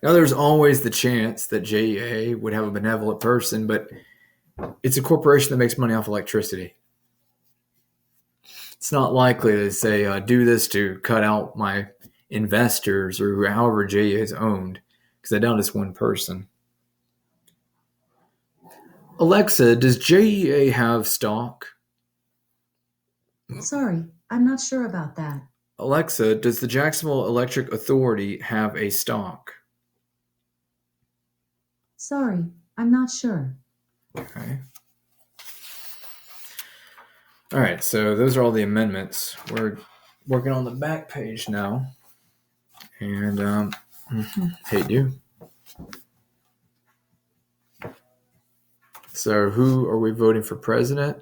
Now, there's always the chance that JEA would have a benevolent person, but it's a corporation that makes money off electricity. It's not likely to say, do this to cut out my investors or however JEA is owned, because I doubt it's one person. Alexa, does JEA have stock? Sorry, I'm not sure about that. Alexa, does the Jacksonville Electric Authority have a stock? Sorry, I'm not sure. Okay. All right, so those are all the amendments. We're working on the back page now. And hate you. So who are we voting for president?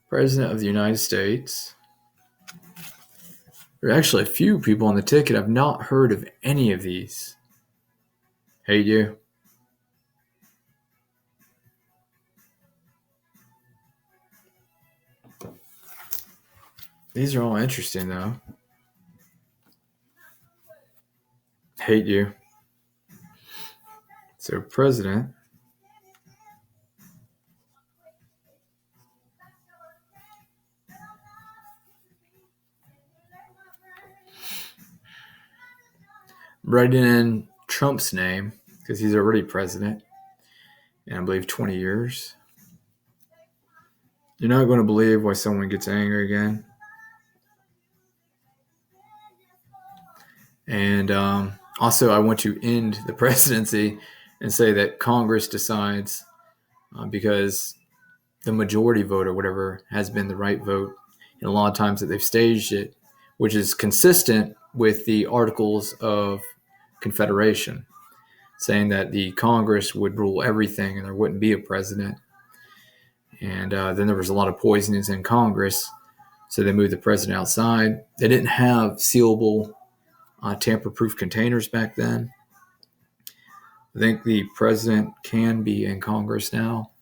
President of the United States. There are actually a few people on the ticket. I've not heard of any of these. Hate you. These are all interesting, though. Hate you. So, president. Writing in Trump's name because he's already president. And I believe 20 years. You're not going to believe why someone gets angry again. And also, I want to end the presidency and say that Congress decides because the majority vote or whatever has been the right vote. And a lot of times that they've staged it, which is consistent with the Articles of Confederation, saying that the Congress would rule everything and there wouldn't be a president. And then there was a lot of poisonings in Congress, so they moved the president outside. They didn't have sealable, tamper-proof containers back then. I think the president can be in Congress now.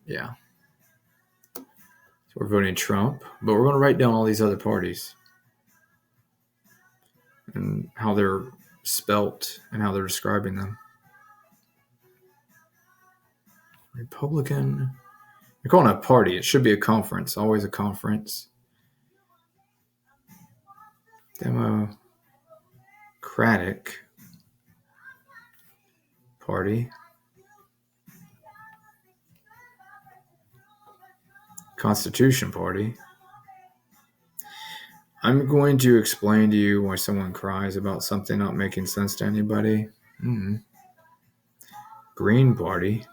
Yeah. So we're voting Trump, but we're going to write down all these other parties and how they're spelt and how they're describing them. Republican. You're calling it a party. It should be a conference. Always a conference. Democratic Party. Constitution Party. I'm going to explain to you why someone cries about something not making sense to anybody. Green Party.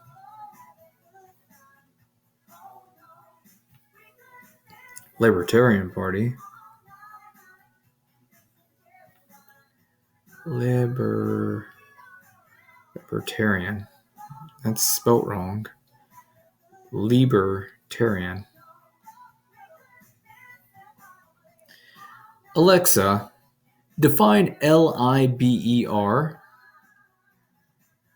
Libertarian Party. Libertarian. That's spelt wrong. Libertarian. Alexa, define Liber.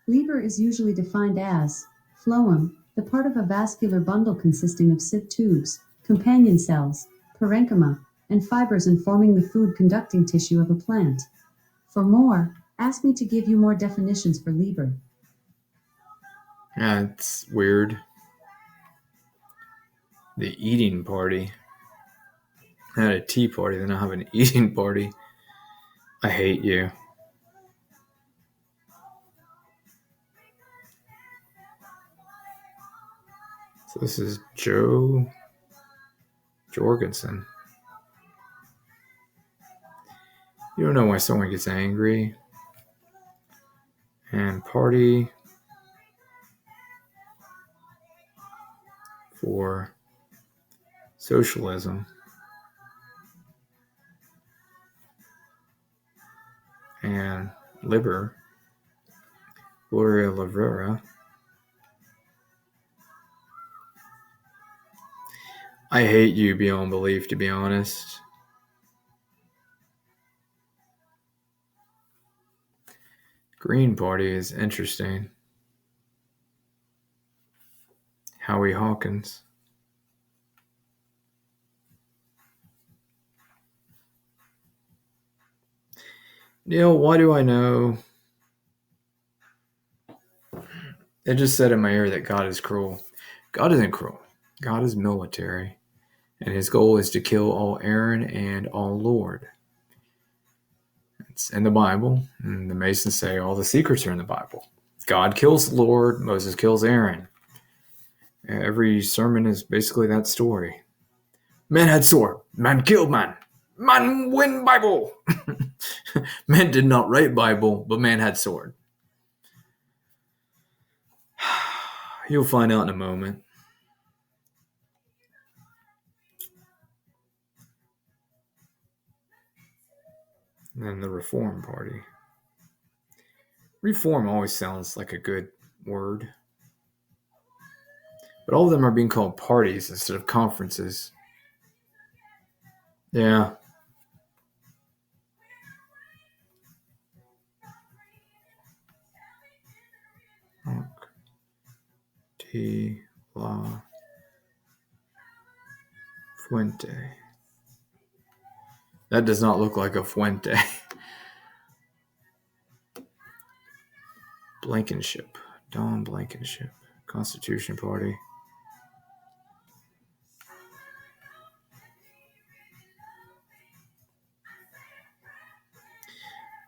Liber is usually defined as phloem, the part of a vascular bundle consisting of sieve tubes, companion cells, parenchyma, and fibers and forming the food conducting tissue of a plant. For more, ask me to give you more definitions for Liber. Yeah, it's weird. The eating party. I had a tea party, then I have an eating party. I hate you. So this is Joe Jorgensen. You don't know why someone gets angry. And party for socialism. And Liber. Gloria Rivera. I hate you beyond belief, to be honest. Green Party is interesting. Howie Hawkins. Neil, why do I know? It just said in my ear that God is cruel. God isn't cruel. God is military. And his goal is to kill all Aaron and all Lord. It's in the Bible. And the Masons say all the secrets are in the Bible. God kills Lord. Moses kills Aaron. Every sermon is basically that story. Man had sword. Man killed man. Man win Bible. Man did not write Bible, but man had sword. You'll find out in a moment. And then the Reform Party. Reform always sounds like a good word. But all of them are being called parties instead of conferences. Yeah. De la Fuente. That does not look like a Fuente. Blankenship. Don Blankenship. Constitution Party.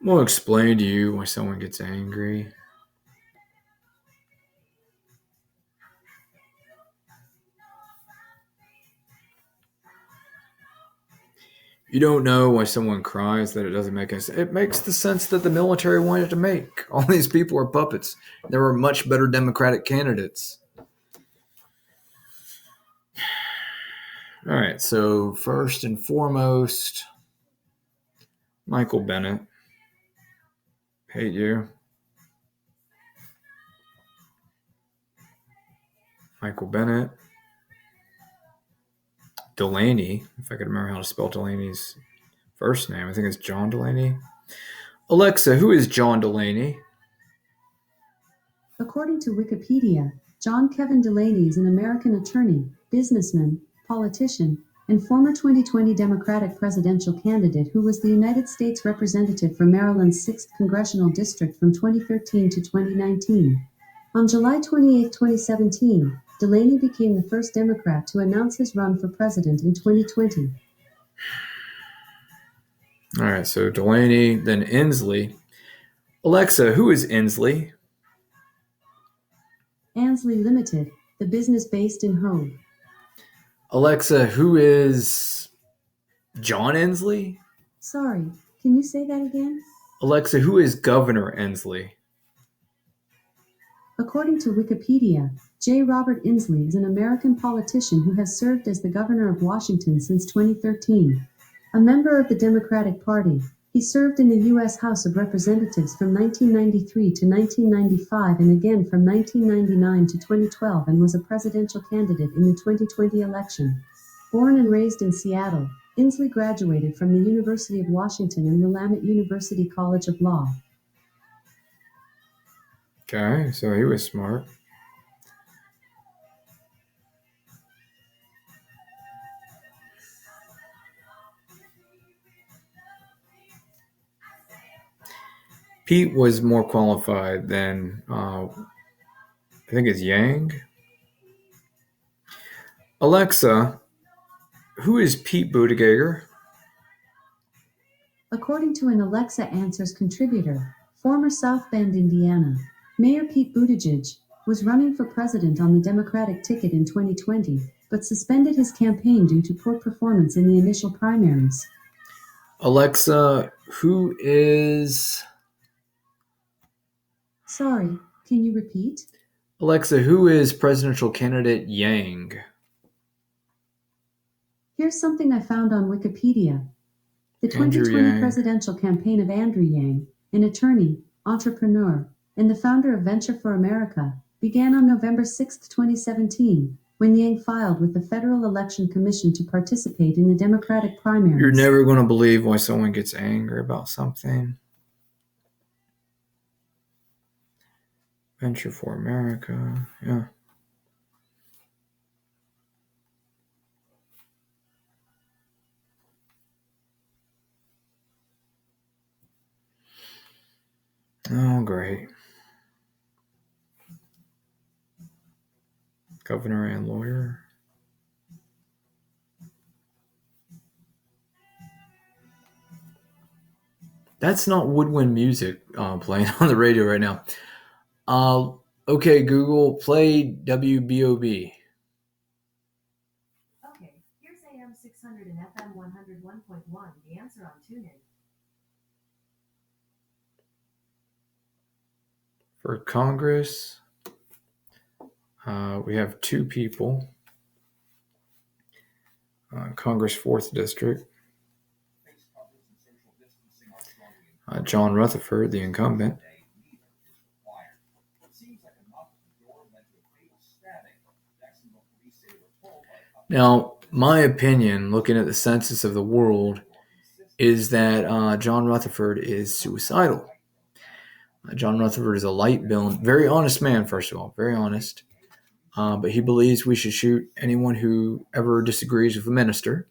We'll explain to you why someone gets angry. You don't know why someone cries that it doesn't make any sense. It makes the sense that the military wanted to make. All these people are puppets. There were much better Democratic candidates. All right, so first and foremost, Michael Bennett. Hate you. Michael Bennett. Delaney, if I could remember how to spell Delaney's first name. I think it's John Delaney. Alexa, who is John Delaney? According to Wikipedia, John Kevin Delaney is an American attorney, businessman, politician, and former 2020 Democratic presidential candidate who was the United States Representative for Maryland's 6th Congressional District from 2013 to 2019. On July 28, 2017, Delaney became the first Democrat to announce his run for president in 2020. All right, so Delaney, then Inslee. Alexa, who is Inslee? Ansley Limited, the business based in Hope. Alexa, who is John Inslee? Sorry, can you say that again? Alexa, who is Governor Inslee? According to Wikipedia, J. Robert Inslee is an American politician who has served as the governor of Washington since 2013. A member of the Democratic Party, he served in the U.S. House of Representatives from 1993 to 1995 and again from 1999 to 2012 and was a presidential candidate in the 2020 election. Born and raised in Seattle, Inslee graduated from the University of Washington and Willamette University College of Law. Okay, so he was smart. Pete was more qualified than, I think it's Yang. Alexa, who is Pete Buttigieg? According to an Alexa Answers contributor, former South Bend, Indiana, Mayor Pete Buttigieg was running for president on the Democratic ticket in 2020, but suspended his campaign due to poor performance in the initial primaries. Alexa, who is... Sorry, can you repeat? Alexa, who is presidential candidate Yang? Here's something I found on Wikipedia. The 2020 presidential campaign of Andrew Yang, an attorney, entrepreneur, and the founder of Venture for America, began on November 6, 2017, when Yang filed with the Federal Election Commission to participate in the Democratic primaries. You're never going to believe why someone gets angry about something. Venture for America, yeah. Oh, great. Governor and lawyer. That's not woodwind music playing on the radio right now. Okay, Google, play WBOB. Okay, here's AM 600 and FM 101.1, the answer on TuneIn. For Congress, we have two people. Congress 4th District. John Rutherford, the incumbent. Now, my opinion, looking at the census of the world, is that John Rutherford is suicidal. John Rutherford is a light-built, very honest man, first of all, very honest. But he believes we should shoot anyone who ever disagrees with the minister,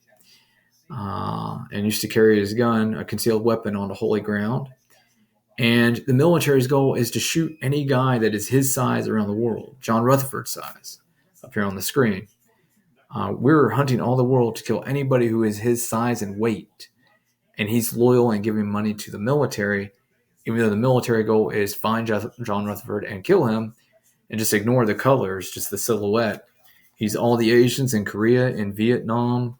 and used to carry his gun, a concealed weapon, onto holy ground. And the military's goal is to shoot any guy that is his size around the world, John Rutherford's size, up here on the screen. We're hunting all the world to kill anybody who is his size and weight. And he's loyal and giving money to the military, even though the military goal is find John Rutherford and kill him and just ignore the colors, just the silhouette. He's all the Asians in Korea, in Vietnam.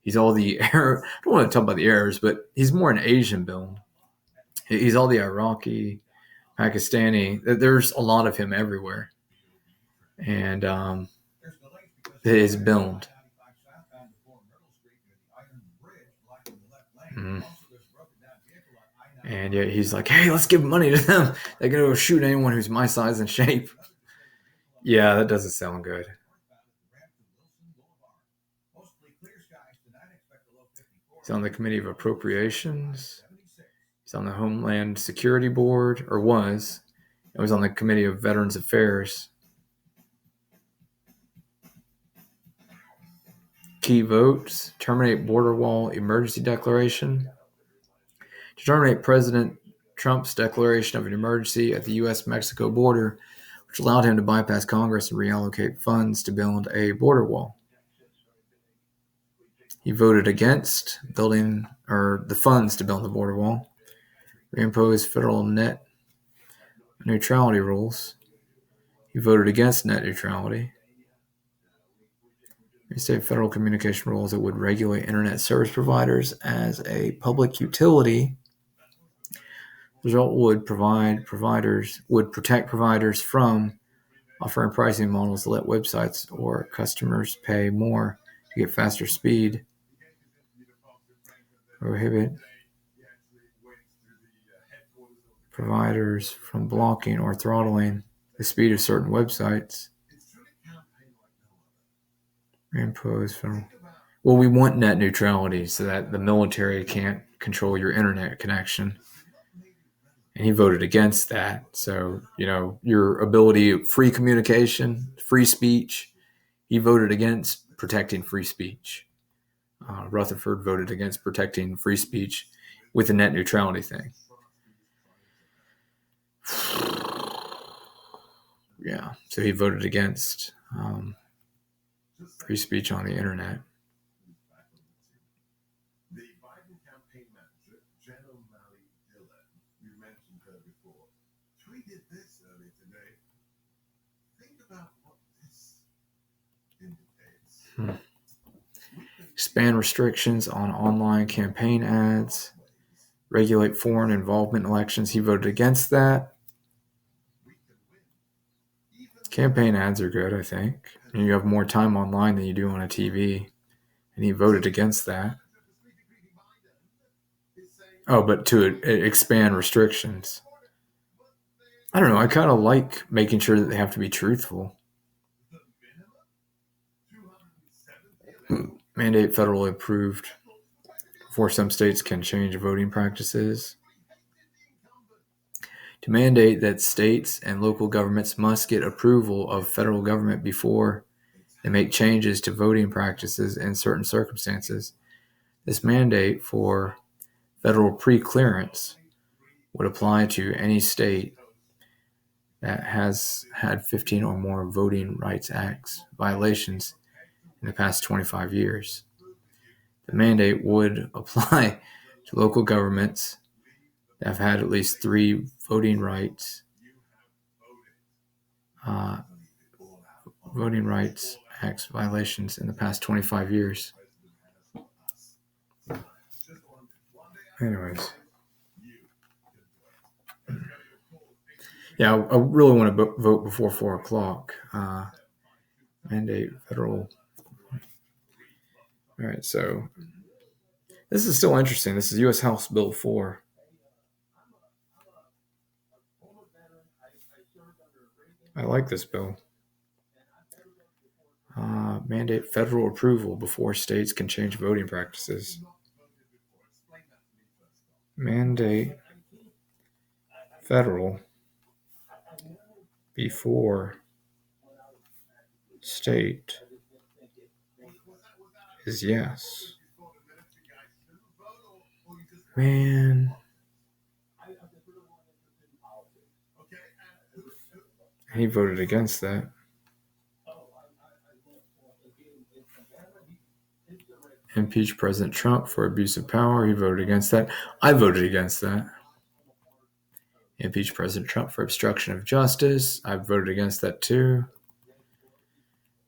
He's all the Arab. I don't want to talk about the Arabs, but he's more an Asian build. He's all the Iraqi, Pakistani. There's a lot of him everywhere. And his build. And yet he's like, hey, let's give money to them. They're going to go shoot anyone who's my size and shape. Yeah, that doesn't sound good. He's on the Committee of Appropriations. He's on the Homeland Security Board, or was. He was on the Committee of Veterans Affairs. Key votes: terminate border wall emergency declaration, to terminate President Trump's declaration of an emergency at the U.S.-Mexico border, which allowed him to bypass Congress and reallocate funds to build a border wall. He voted against building, or the funds to build the border wall, reimpose federal net neutrality rules. He voted against net neutrality. Restate federal communication rules that would regulate internet service providers as a public utility. The result would protect providers from offering pricing models that let websites or customers pay more to get faster speed. Prohibit providers from blocking or throttling the speed of certain websites. Reimpose federal. Well, we want net neutrality so that the military can't control your internet connection. And he voted against that. So, your ability, free communication, free speech, he voted against protecting free speech. Rutherford voted against protecting free speech with the net neutrality thing. Yeah, so he voted against free speech on the internet. Expand restrictions on online campaign ads. Regulate foreign involvement in elections. He voted against that. Campaign ads are good, I think. You have more time online than you do on a TV. And he voted against that. Oh, but to expand restrictions. I don't know. I kind of like making sure that they have to be truthful. Mandate federally approved before some states can change voting practices. To mandate that states and local governments must get approval of federal government before they make changes to voting practices in certain circumstances. This mandate for federal pre-clearance would apply to any state that has had 15 or more Voting Rights Act violations in the past 25 years. The mandate would apply to local governments that have had at least 3 Voting Rights Act violations in the past 25 years. Anyways. Yeah, I really want to vote before 4 o'clock. Mandate federal. All right, so this is still interesting. This is U.S. House Bill 4. I like this bill. Mandate federal approval before states can change voting practices. Mandate federal before state is yes. Man. He voted against that. Impeach President Trump for abuse of power. He voted against that. I voted against that. Impeach President Trump for obstruction of justice. I voted against that too.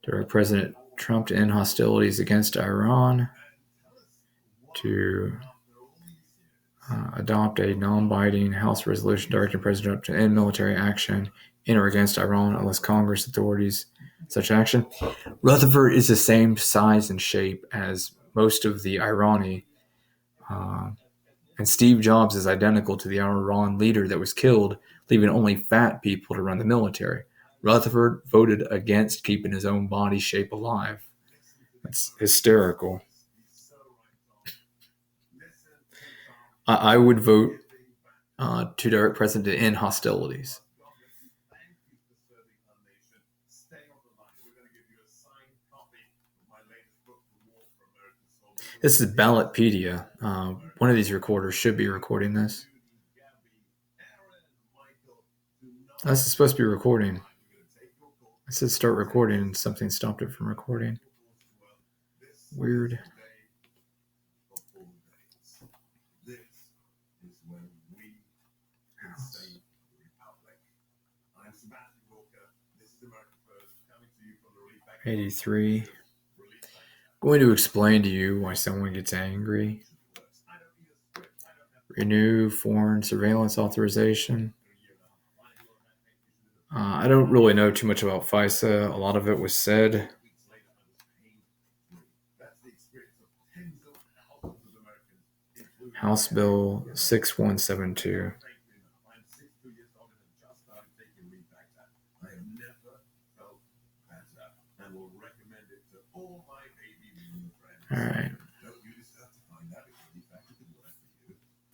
Direct President Trump to end hostilities against Iran. To adopt a non-binding House resolution directing President Trump to end military action in or against Iran unless Congress authorities such action. Rutherford is the same size and shape as most of the Irani, and Steve Jobs is identical to the Iran leader that was killed, leaving only fat people to run the military. Rutherford voted against keeping his own body shape alive. That's hysterical. I would vote to direct President to end hostilities. This is Ballotpedia. One of these recorders should be recording this. This is supposed to be recording. I said start recording and something stopped it from recording. Weird. House. 83. Going to explain to you why someone gets angry. Renew foreign surveillance authorization. I don't really know too much about FISA. A lot of it was said. House Bill 6172.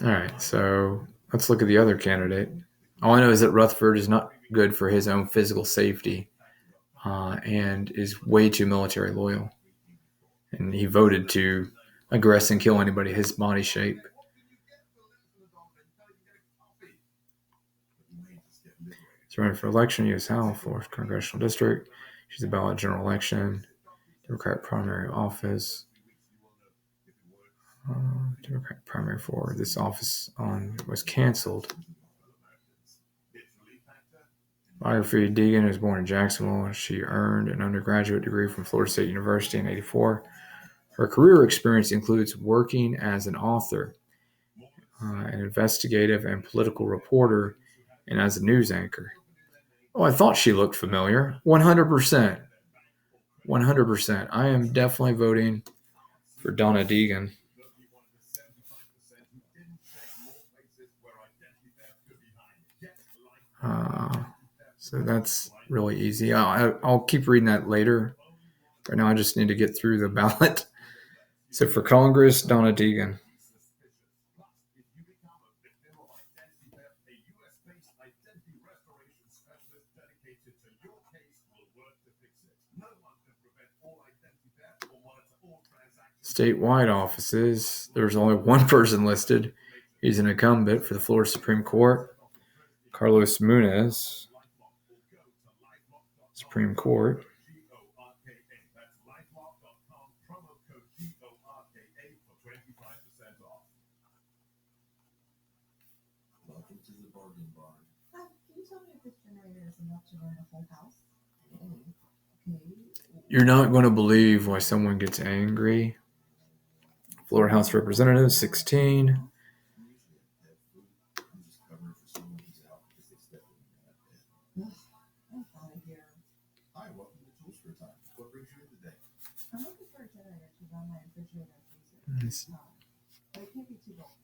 All right, so let's look at the other candidate. All I know is that Rutherford is not good for his own physical safety and is way too military loyal. And he voted to aggress and kill anybody his body shape. He's running for election, U.S. House, 4th Congressional District. She's a ballot general election. Democrat primary office. Democrat primary for this office was canceled. Biography: Deegan was born in Jacksonville. She earned an undergraduate degree from Florida State University in '84. Her career experience includes working as an author, an investigative and political reporter, and as a news anchor. Oh, I thought she looked familiar. 100%. 100%. I am definitely voting for Donna Deegan. So that's really easy. I'll keep reading that later. Right now, I just need to get through the ballot. So for Congress, Donna Deegan. Statewide offices, there's only one person listed. He's an incumbent for the Florida Supreme Court. Carlos Muniz, Supreme Court. Welcome to the bargain barn. Can you tell me if this generator is enough to run the whole house? Okay. You're not going to believe why someone gets angry. Florida House Representatives, 16. Hi, welcome to Tools for Time. What brings you in today? I'm looking for a generator to run my refrigerator and freezer. But it can't be too bulky.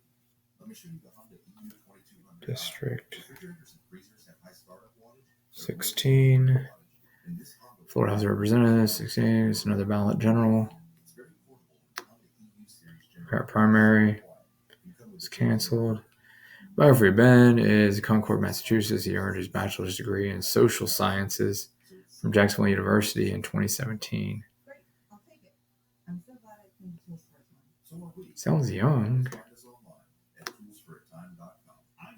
Let me show you the Honda EU 2200. District. Refrigerators and freezers have high startup wattage 16. Florida House of Representatives. 16 is another ballot general. Primary is canceled. Biography of Ben is Concord, Massachusetts. He earned his bachelor's degree in social sciences from Jacksonville University in 2017. Sounds young.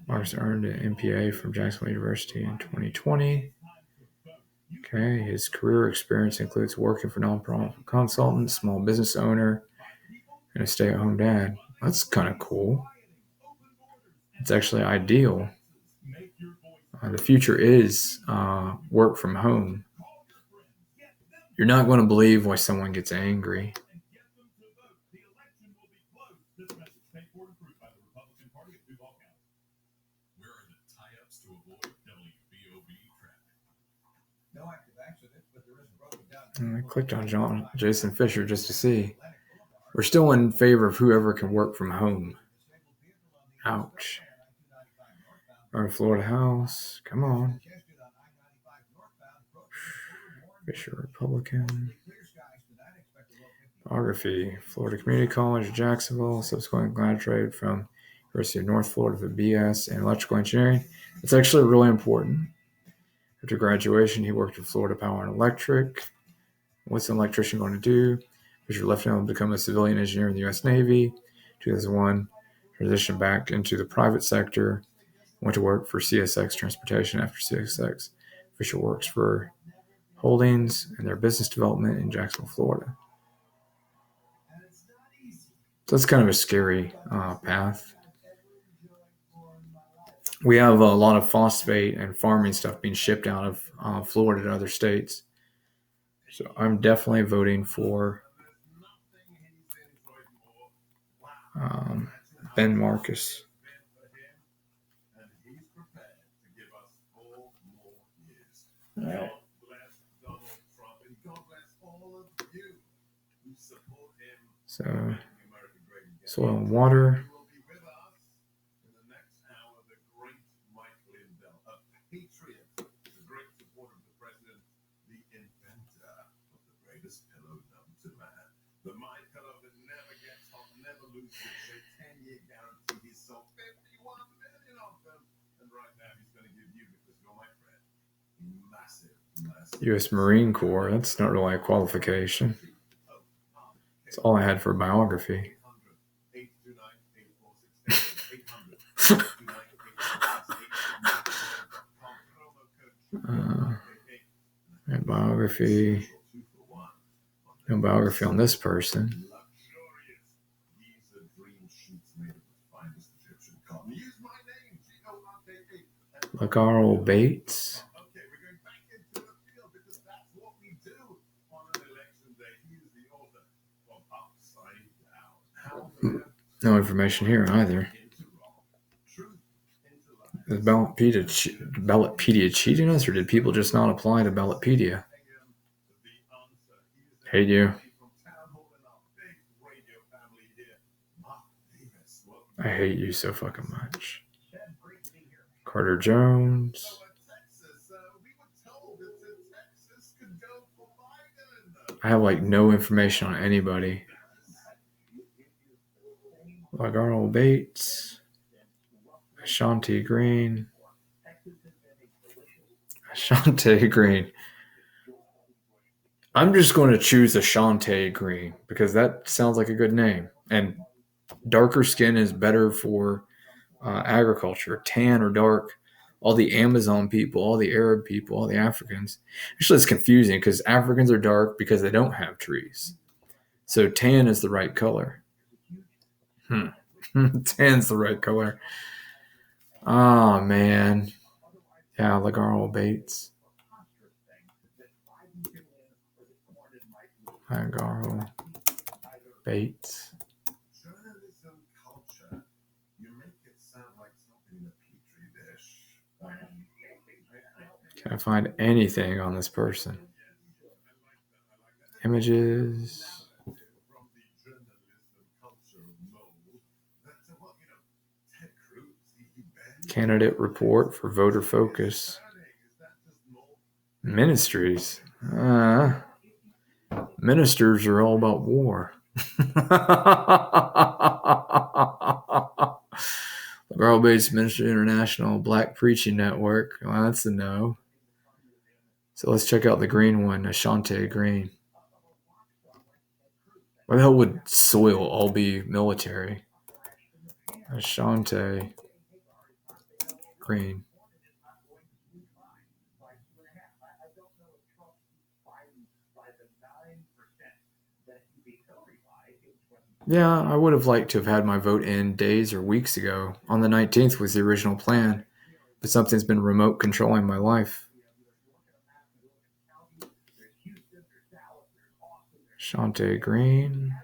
Marks earned an MPA from Jacksonville University in 2020. Okay, his career experience includes working for nonprofit consultant, small business owner, and a stay-at-home dad. That's kind of cool. It's actually ideal. The future is work from home. You're not going to believe why someone gets angry. I clicked on Jason Fisher just to see. We're still in favor of whoever can work from home. Ouch. Our Florida House. Come on. Fisher Republican. Biography. Florida Community College, Jacksonville. Subsequently graduated from University of North Florida with a BS in electrical engineering. It's actually really important. After graduation, he worked at Florida Power and Electric. What's an electrician going to do? Fisher left home to become a civilian engineer in the U.S. Navy. 2001, transitioned back into the private sector. Went to work for CSX Transportation after CSX. Fisher works for Holdings and their business development in Jacksonville, Florida. So that's kind of a scary path. We have a lot of phosphate and farming stuff being shipped out of Florida to other states. So I'm definitely voting for Ben Marcus. So, soil and water. U.S. Marine Corps, that's not really a qualification. That's all I had for biography. And biography. No biography on this person. LaGarl Bates. No information here either. Is Ballotpedia cheating us, or did people just not apply to Ballotpedia? Hate you. I hate you so fucking much. Carter Jones. I have like no information on anybody. LaGarl Bates. Ashanti Green. I'm just going to choose Ashanti Green because that sounds like a good name. And darker skin is better for agriculture. Tan or dark. All the Amazon people, all the Arab people, all the Africans. Actually, it's confusing because Africans are dark because they don't have trees. So tan is the right color. Tan's the right color. Oh, man. Yeah, LaGarl Bates. LaGarl Bates. Can I find anything on this person? Images. Candidate report for Voter Focus. Ministries. Ministers are all about war. Liberal-based Ministry International Black Preaching Network. Well, that's a no. So let's check out the green one, Ashanti Green. Why the hell would soil all be military? Ashanti Green. Yeah, I would have liked to have had my vote in days or weeks ago. On the 19th was the original plan, but something's been remote controlling my life. Ashanti Green.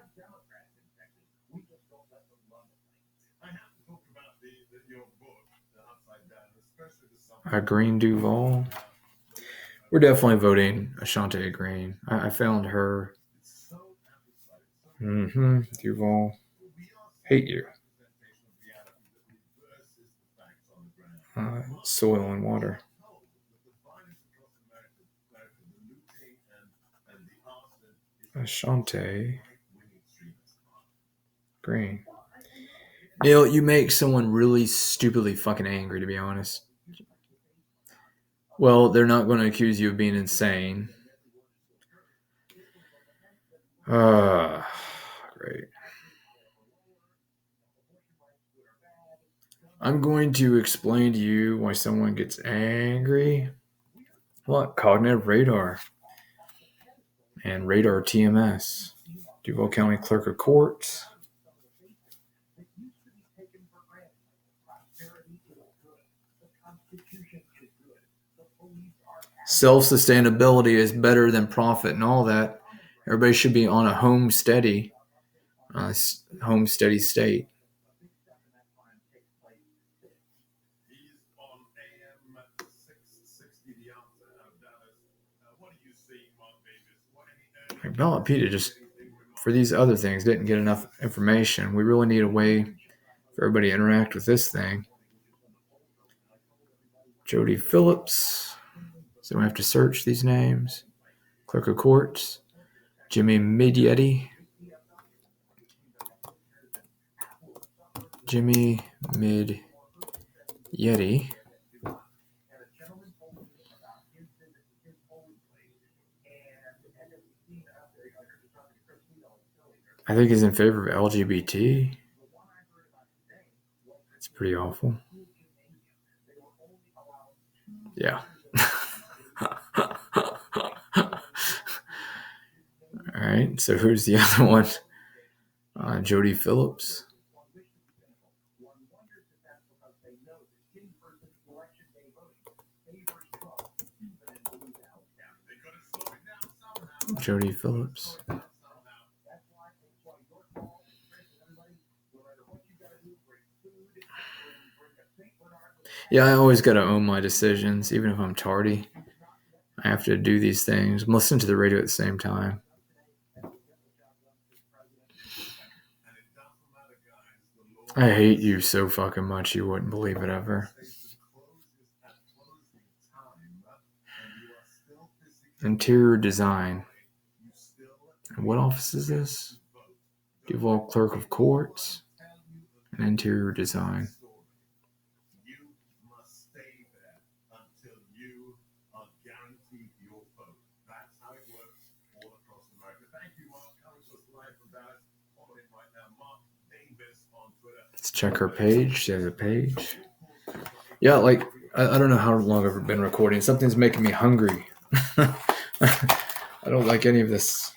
Green Duval. We're definitely voting Ashanti Green. I found her. Duval. Hate you. Soil and water. Ashanti Green. Neil, you make someone really stupidly fucking angry, to be honest. Well, they're not going to accuse you of being insane. Great. I'm going to explain to you why someone gets angry. What? Cognitive radar. And radar TMS. Duval County Clerk of Court. Self-sustainability is better than profit and all that. Everybody should be on a home steady state. Ballotpedia just, for these other things, didn't get enough information. We really need a way for everybody to interact with this thing. Jody Phillips. So we have to search these names. Clerk of Courts. Jimmy Midyetti. Jimmy Midyetti. I think he's in favor of LGBT. That's pretty awful. Yeah. All right. So who's the other one? Jody Phillips. Jody Phillips. Yeah, I always got to own my decisions, even if I'm tardy. I have to do these things. I'm listening to the radio at the same time. I hate you so fucking much you wouldn't believe it ever. Interior design. What office is this? Duval Clerk of Courts and Interior Design. Let's check her page. She has a page. Yeah, like, I don't know how long I've been recording. Something's making me hungry. I don't like any of this.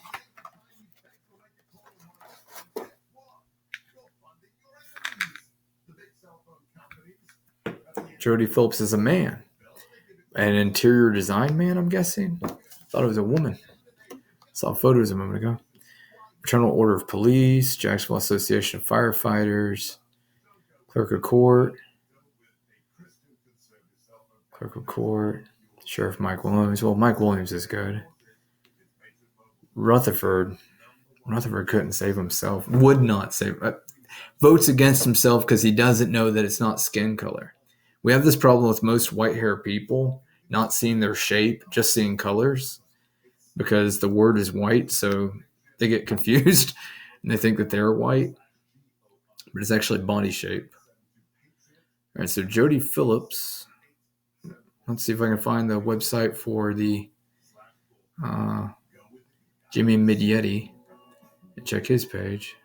Jody Phillips is a man. An interior design man, I'm guessing. I thought it was a woman. Saw photos a moment ago. Fraternal Order of Police, Jacksonville Association of Firefighters, Clerk of Court, Sheriff Mike Williams. Well, Mike Williams is good. Rutherford couldn't save himself. Would not save. Votes against himself because he doesn't know that it's not skin color. We have this problem with most white hair people. not seeing their shape, just seeing colors, because the word is white, so they get confused and they think that they're white, but it's actually body shape. All right, so Jody Phillips. Let's see if I can find the website for the Jimmy Midyetti and check his page.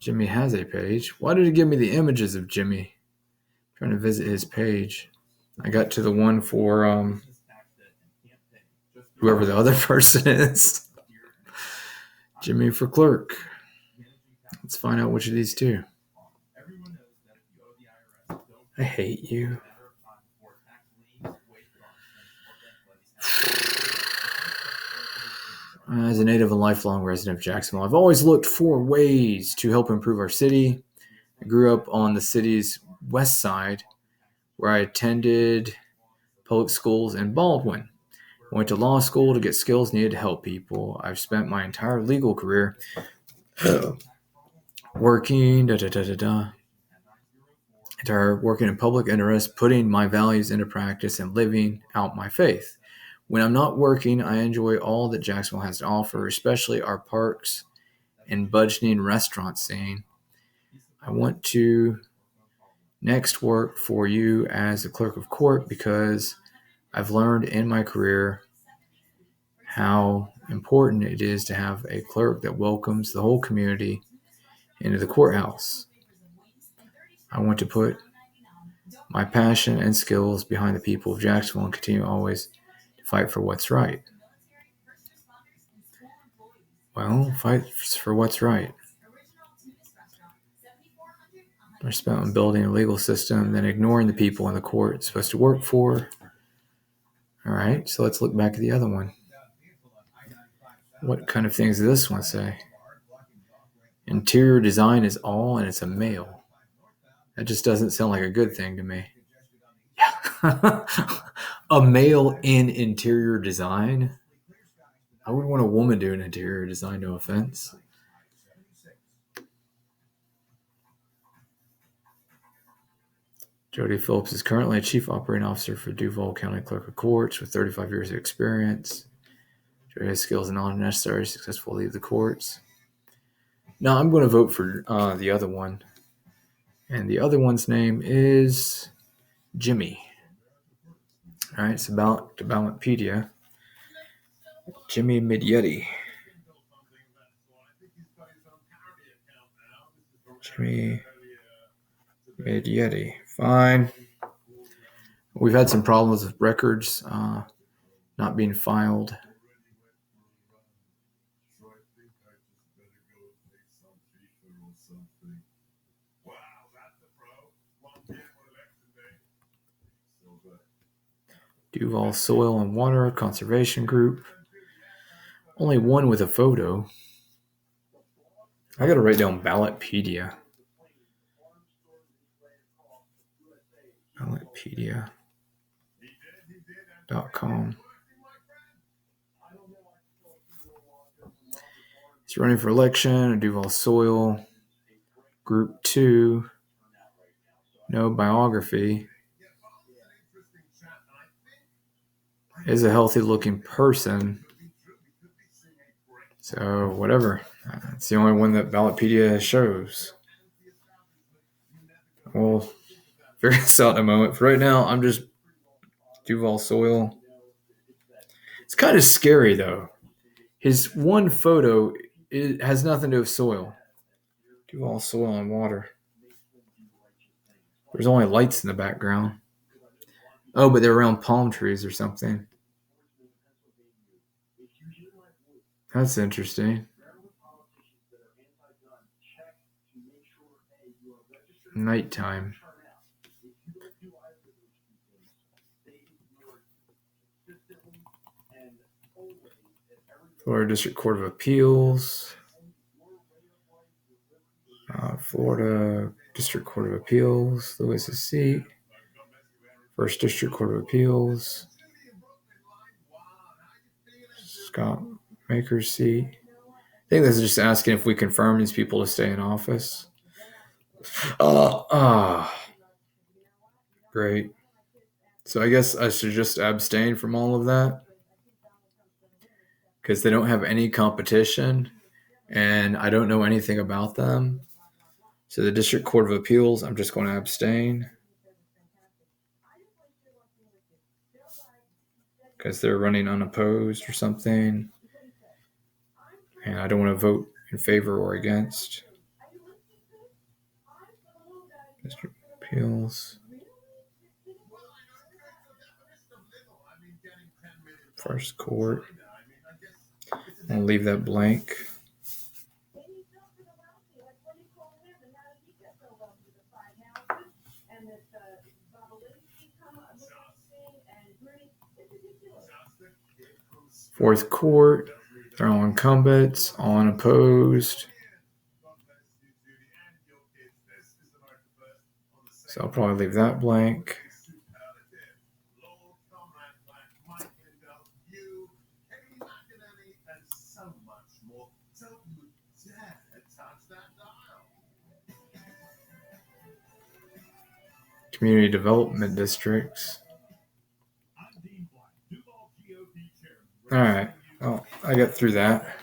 Jimmy has a page. Why did it give me the images of Jimmy? I'm trying to visit his page. I got to the one for whoever the other person is. Jimmy for clerk. Let's find out which of these two. I hate you. As a native and lifelong resident of Jacksonville, I've always looked for ways to help improve our city. I grew up on the city's west side, where I attended public schools in Baldwin. I went to law school to get skills needed to help people. I've spent my entire legal career working in public interest, putting my values into practice, and living out my faith. When I'm not working, I enjoy all that Jacksonville has to offer, especially our parks and budgeting restaurant scene. I want to next work for you as a clerk of court because I've learned in my career how important it is to have a clerk that welcomes the whole community into the courthouse. I want to put my passion and skills behind the people of Jacksonville and continue always to fight for what's right. Well, fight for what's right. We're spent on building a legal system, then ignoring the people in the court it's supposed to work for. All right, so let's look back at the other one. What kind of things does this one say? Interior design is all, and it's a male. That just doesn't sound like a good thing to me. A male in interior design? I wouldn't want a woman doing interior design, no offense. Jody Phillips is currently a chief operating officer for Duval County Clerk of Courts with 35 years of experience. Jody has skills and knowledge necessary to successfully lead the courts. Now I'm going to vote for the other one. And the other one's name is Jimmy. All right, it's about Ballotpedia. Jimmy Midyetti. Jimmy Midyetti. Fine. We've had some problems with records not being filed. Duval Soil and Water Conservation Group. Only one with a photo. I gotta write down Ballotpedia. Ballotpedia.com. He's running for election at Duval Soil. Group 2. No biography. Is a healthy looking person. So whatever. That's the only one that Ballotpedia shows. We'll figure this out in a moment. For right now, I'm just Duval Soil. It's kind of scary though. His one photo has nothing to do with soil. Duval Soil and Water. There's only lights in the background. Oh, but they're around palm trees or something. That's interesting. Nighttime. Florida District Court of Appeals. Florida District Court of Appeals. Lewis's seat. First District Court of Appeals. Scott Maker's seat. I think this is just asking if we confirm these people to stay in office. Great. So I guess I should just abstain from all of that because they don't have any competition and I don't know anything about them. So the District Court of Appeals, I'm just going to abstain because they're running unopposed or something. And I don't want to vote in favor or against. District Appeals. First Court. I'll leave that blank. Fourth Court. They're all incumbents, all unopposed. So I'll probably leave that blank. Community development districts. All right. Well, I got through that.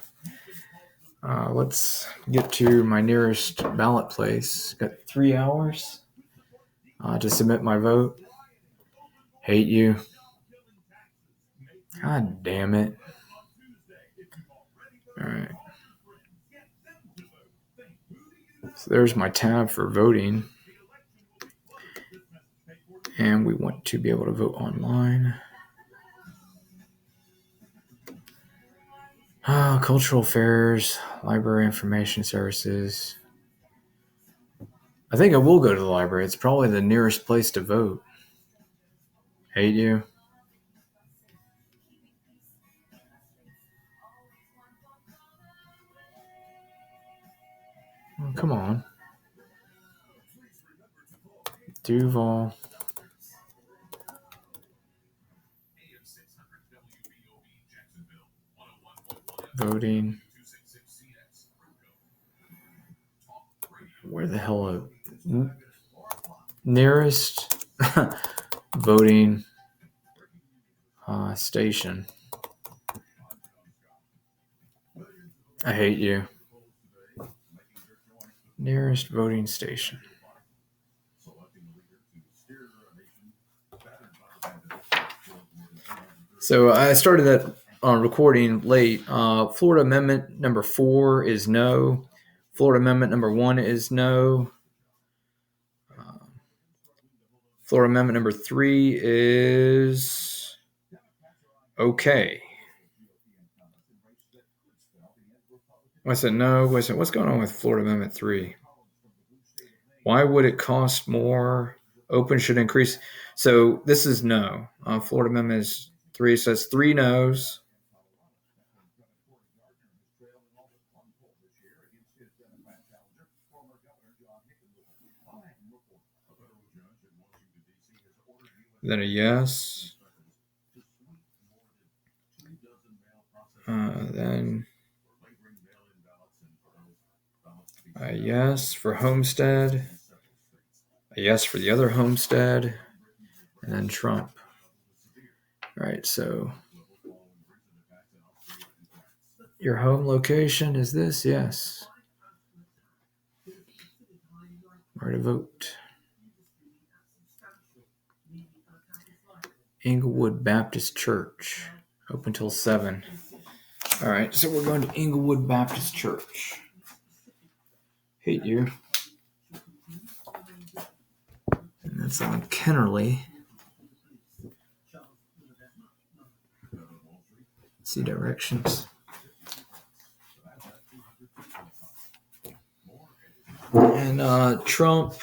Let's get to my nearest ballot place. Got 3 hours to submit my vote. Hate you. God damn it. All right. So there's my tab for voting. And we want to be able to vote online. Cultural fairs, library information services. I think I will go to the library. It's probably the nearest place to vote. Hate you. Oh, come on. Duval. Voting. Where the hell nearest voting station. I hate you. Nearest voting station. So I started that recording late. Florida Amendment number 4 is no. Florida Amendment number 1 is no. Florida Amendment number 3 is okay. I said no. What's going on with Florida Amendment 3? Why would it cost more? Open should increase. So this is no. Florida Amendment is 3 says 3 no's. Then a yes. Then a yes for Homestead. A yes for the other Homestead. And then Trump. All right, so your home location is this? Yes. Where to vote? Inglewood Baptist Church. Open till 7. All right, so we're going to Inglewood Baptist Church. Hate you. And that's on Kennerly. See directions. And Trump,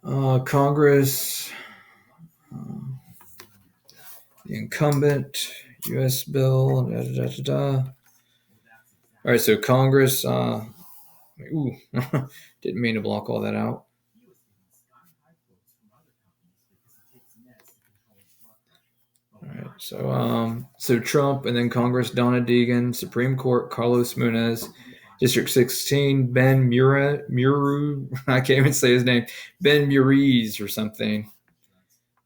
Congress, the incumbent, U.S. bill, da, da, da, da. All right, so Congress, didn't mean to block all that out. All right, so Trump, and then Congress, Donna Deegan, Supreme Court, Carlos Munez, District 16, Ben Muru, I can't even say his name, Ben Muriz or something.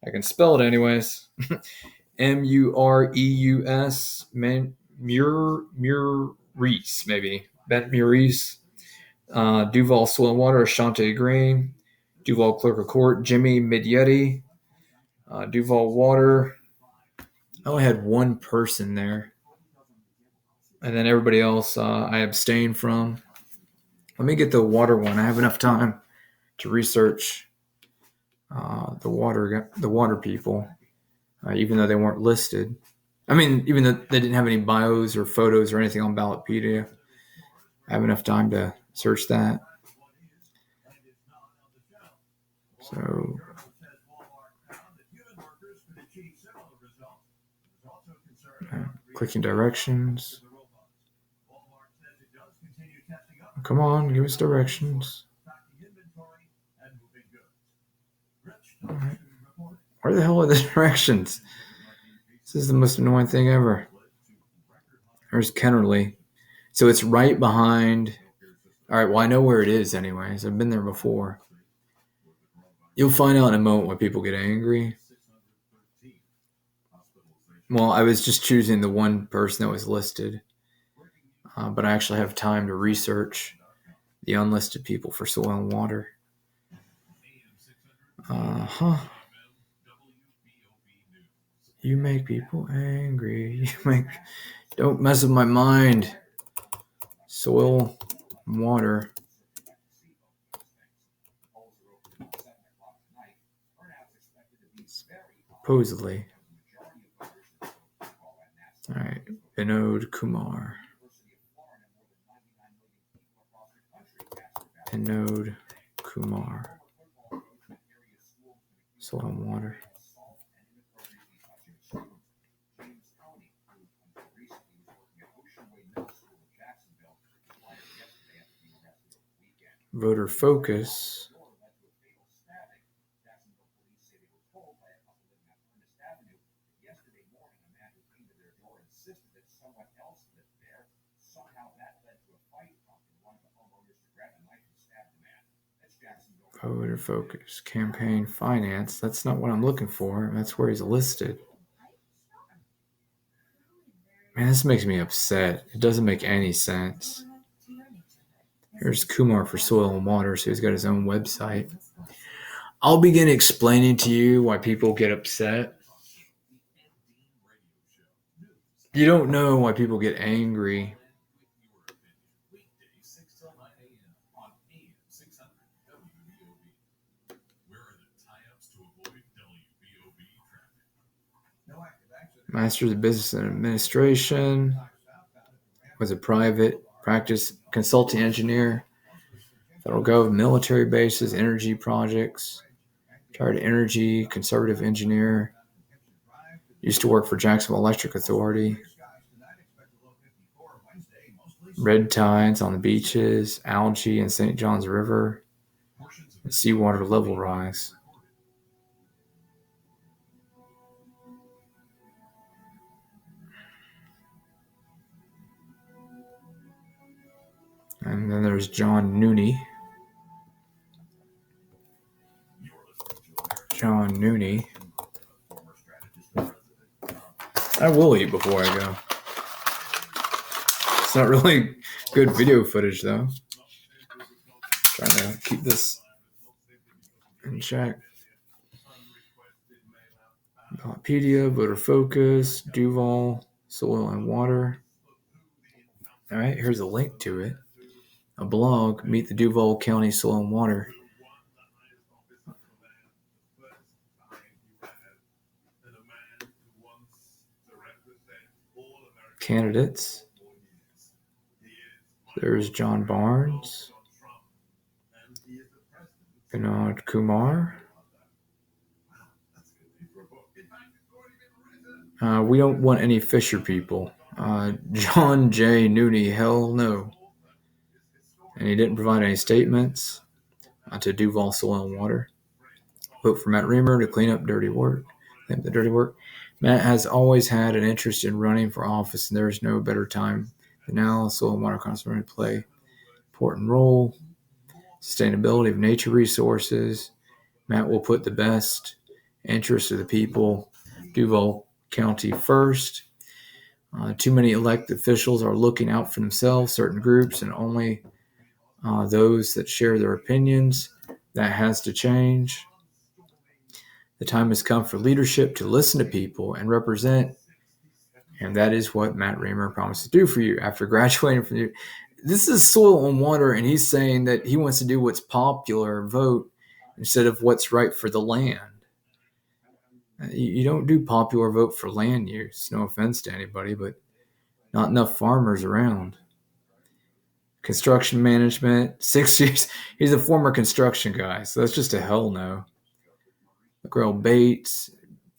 I can spell it anyways. Mureus, Mureus, maybe. Bent Mureus. Duval Soil and Water, Ashante Green. Duval Clerk of Court, Jimmy Midyetti. Duval Water. I only had one person there. And then everybody else I abstained from. Let me get the water one. I have enough time to research the water people, even though they weren't listed. I mean, even though they didn't have any bios or photos or anything on Ballotpedia, I have enough time to search that. So, clicking directions. Come on, give us directions. All right. Where the hell are the directions? This is the most annoying thing ever. There's Kennerly. So it's right behind. All right, well, I know where it is anyways. I've been there before. You'll find out in a moment why people get angry. Well, I was just choosing the one person that was listed. But I actually have time to research the unlisted people for soil and water. You make people angry. Don't mess with my mind. Soil and water. Supposedly. All right. Vinod Kumar. Vinod Kumar. Soil and water. Voter focus. Voter focus. Campaign finance. That's not what I'm looking for. That's where he's listed. Man, this makes me upset. It doesn't make any sense. Here's Kumar for soil and water, so he's got his own website. I'll begin explaining to you why people get upset. You don't know why people get angry. Master's of Business and Administration. Was a private practice consulting engineer. Federal government, military bases, energy projects. Retired energy, conservative engineer. Used to work for Jacksonville Electric Authority. Red tides on the beaches, algae in St. John's River, and seawater level rise. And then there's John Nooney. John Nooney. I will eat before I go. It's not really good video footage, though. Trying to keep this in check. Ballotpedia, Voter Focus, Duval, Soil and Water. All right, here's a link to it. A blog, Meet the Duval County Soil and Water. Candidates. There's John Barnes. Vinod Kumar. We don't want any Fisher people. John J. Nooney, hell no. And he didn't provide any statements to Duval Soil and Water. Vote for Matt Reamer to clean up dirty work. Clean up the dirty work. Matt has always had an interest in running for office, and there is no better time than now. Soil and water conservation play an important role. Sustainability of nature resources. Matt will put the best interests of the people. Duval County first. Too many elected officials are looking out for themselves, certain groups, and only those that share their opinions. That has to change. The time has come for leadership to listen to people and represent, and that is what Matt Reamer promised to do for you after graduating from you. This is Soil and Water, and he's saying that he wants to do what's popular vote instead of what's right for the land. You don't do popular vote for land use. No offense to anybody, but not enough farmers around. Construction management, 6 years. He's a former construction guy, so that's just a hell no. McGrail Bates,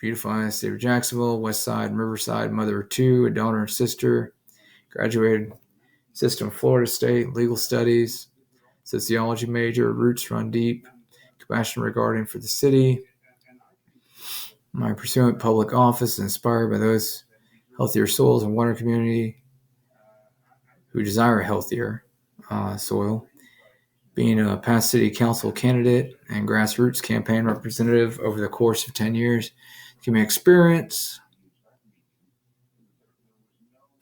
beautiful state of Jacksonville, West Side, Riverside, mother of two, a daughter and sister. Graduated system Florida State, legal studies, sociology major, roots run deep, compassion regarding for the city. My pursuant public office is inspired by those healthier soils and water community who desire healthier soil. Being a past city council candidate and grassroots campaign representative over the course of 10 years, give me experience,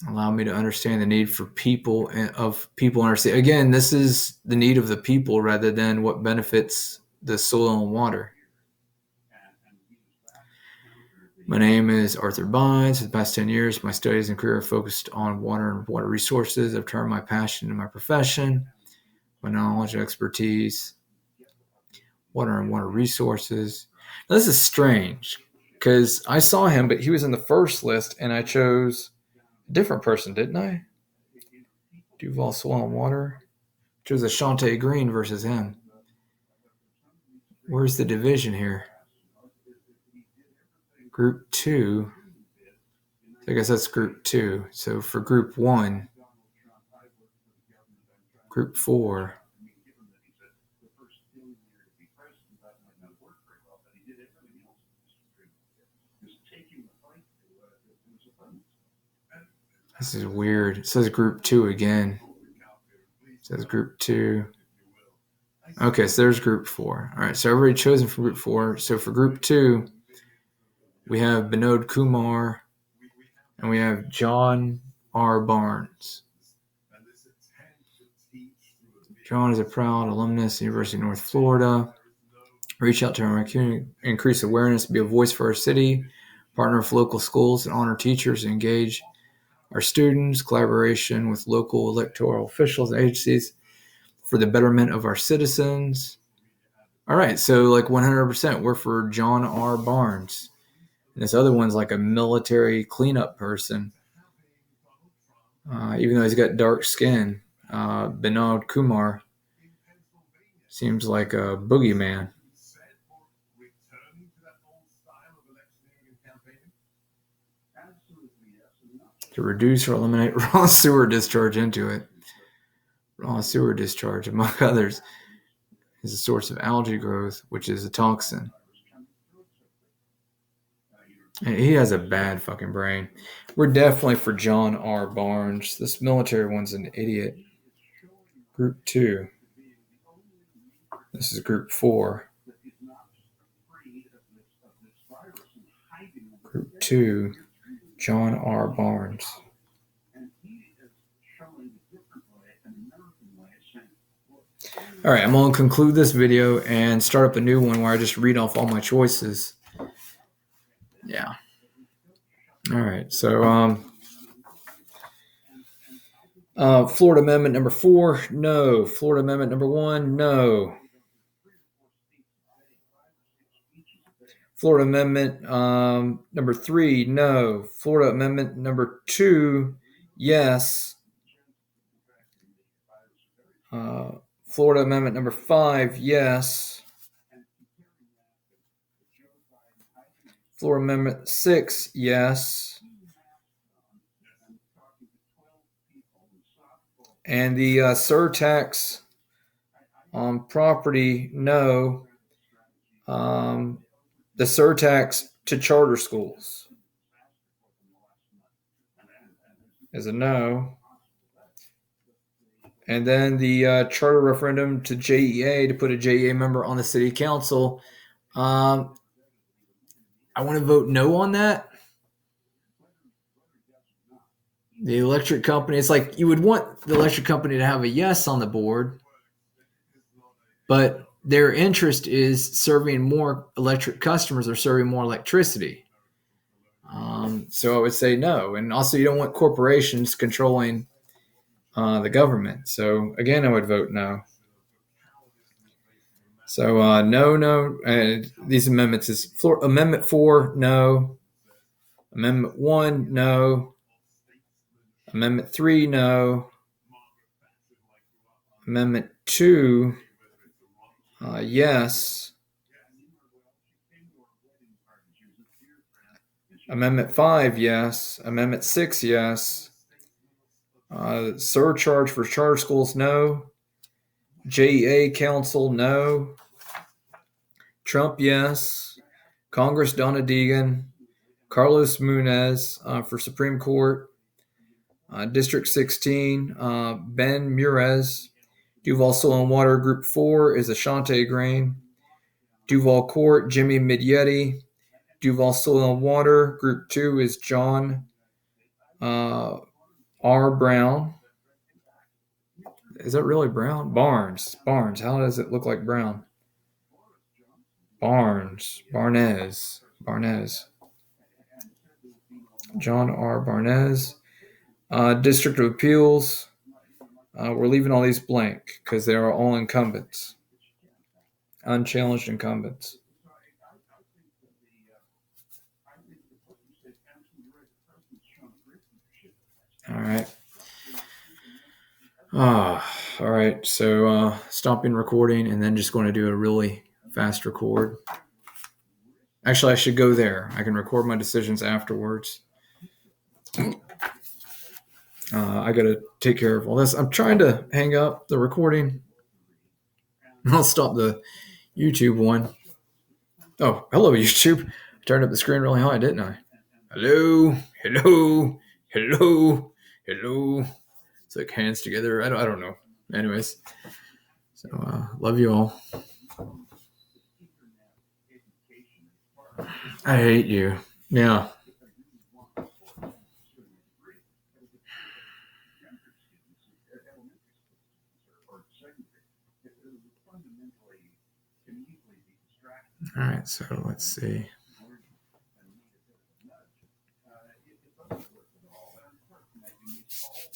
allow me to understand the need for people in our city. Again, this is the need of the people rather than what benefits the soil and water. My name is Arthur Bynes. For the past 10 years, my studies and career are focused on water and water resources. I've turned my passion into my profession, my knowledge and expertise, water and water resources. Now, this is strange because I saw him, but he was in the first list, and I chose a different person, didn't I? Duval Soil and Water. Chose Ashante Green versus him. Where's the division here? Group 2. I guess that's group 2. So for group 1, group 4. This is weird. It says group 2 again. It says group 2. Okay, so there's group 4. All right, so everybody chosen for group 4. So for group 2, we have Binod Kumar and we have John R. Barnes. John is a proud alumnus, University of North Florida. Reach out to our community, increase awareness, be a voice for our city, partner with local schools and honor teachers, engage our students, collaboration with local electoral officials and agencies for the betterment of our citizens. All right, so like 100%, we're for John R. Barnes. And this other one's like a military cleanup person, even though he's got dark skin. Binod Kumar seems like a boogeyman. To reduce or eliminate raw sewer discharge into it. Raw sewer discharge, among others, is a source of algae growth, which is a toxin. And he has a bad fucking brain. We're definitely for John R. Barnes. This military one's an idiot. Group 2. This is group 4. Group 2, John R. Barnes. All right, I'm going to conclude this video and start up a new one where I just read off all my choices. Yeah. All right, so Florida Amendment number 4, no. Florida Amendment number 1, no. Florida Amendment number 3, no. Florida Amendment number 2, yes. Florida Amendment number 5, yes. Florida Amendment 6, yes. And the surtax on property, no. The surtax to charter schools is a no. And then the charter referendum to JEA, to put a JEA member on the city council. I want to vote no on that. The electric company, it's like you would want the electric company to have a yes on the board, but their interest is serving more electric customers or serving more electricity. So I would say no. And also, you don't want corporations controlling the government. So again, I would vote no. So no. These amendments is Amendment 4, no. Amendment 1, no. Amendment 3, no. Amendment 2, yes. Amendment 5, yes. Amendment 6, yes. Surcharge for charter schools, no. JEA Council, no. Trump, yes. Congress, Donna Deegan. Carlos Munez for Supreme Court. District 16, Ben Murez. Duval Soil and Water Group 4 is Ashante Grain. Duval Court, Jimmy Midyetti. Duval Soil and Water Group 2 is John R. Brown. Is that really Brown? Barnes. How does it look like Brown? Barnes. John R. Barnes. District of Appeals. We're leaving all these blank because they are all incumbents. Unchallenged incumbents. All right. All right. So stopping recording and then just going to do a really fast record. Actually, I should go there. I can record my decisions afterwards. I got to take care of all this. I'm trying to hang up the recording. I'll stop the YouTube one. Oh, hello, YouTube. I turned up the screen really high, didn't I? Hello. It's like hands together. I don't know. Anyways, so love you all. I hate you. Yeah. All right, so let's see.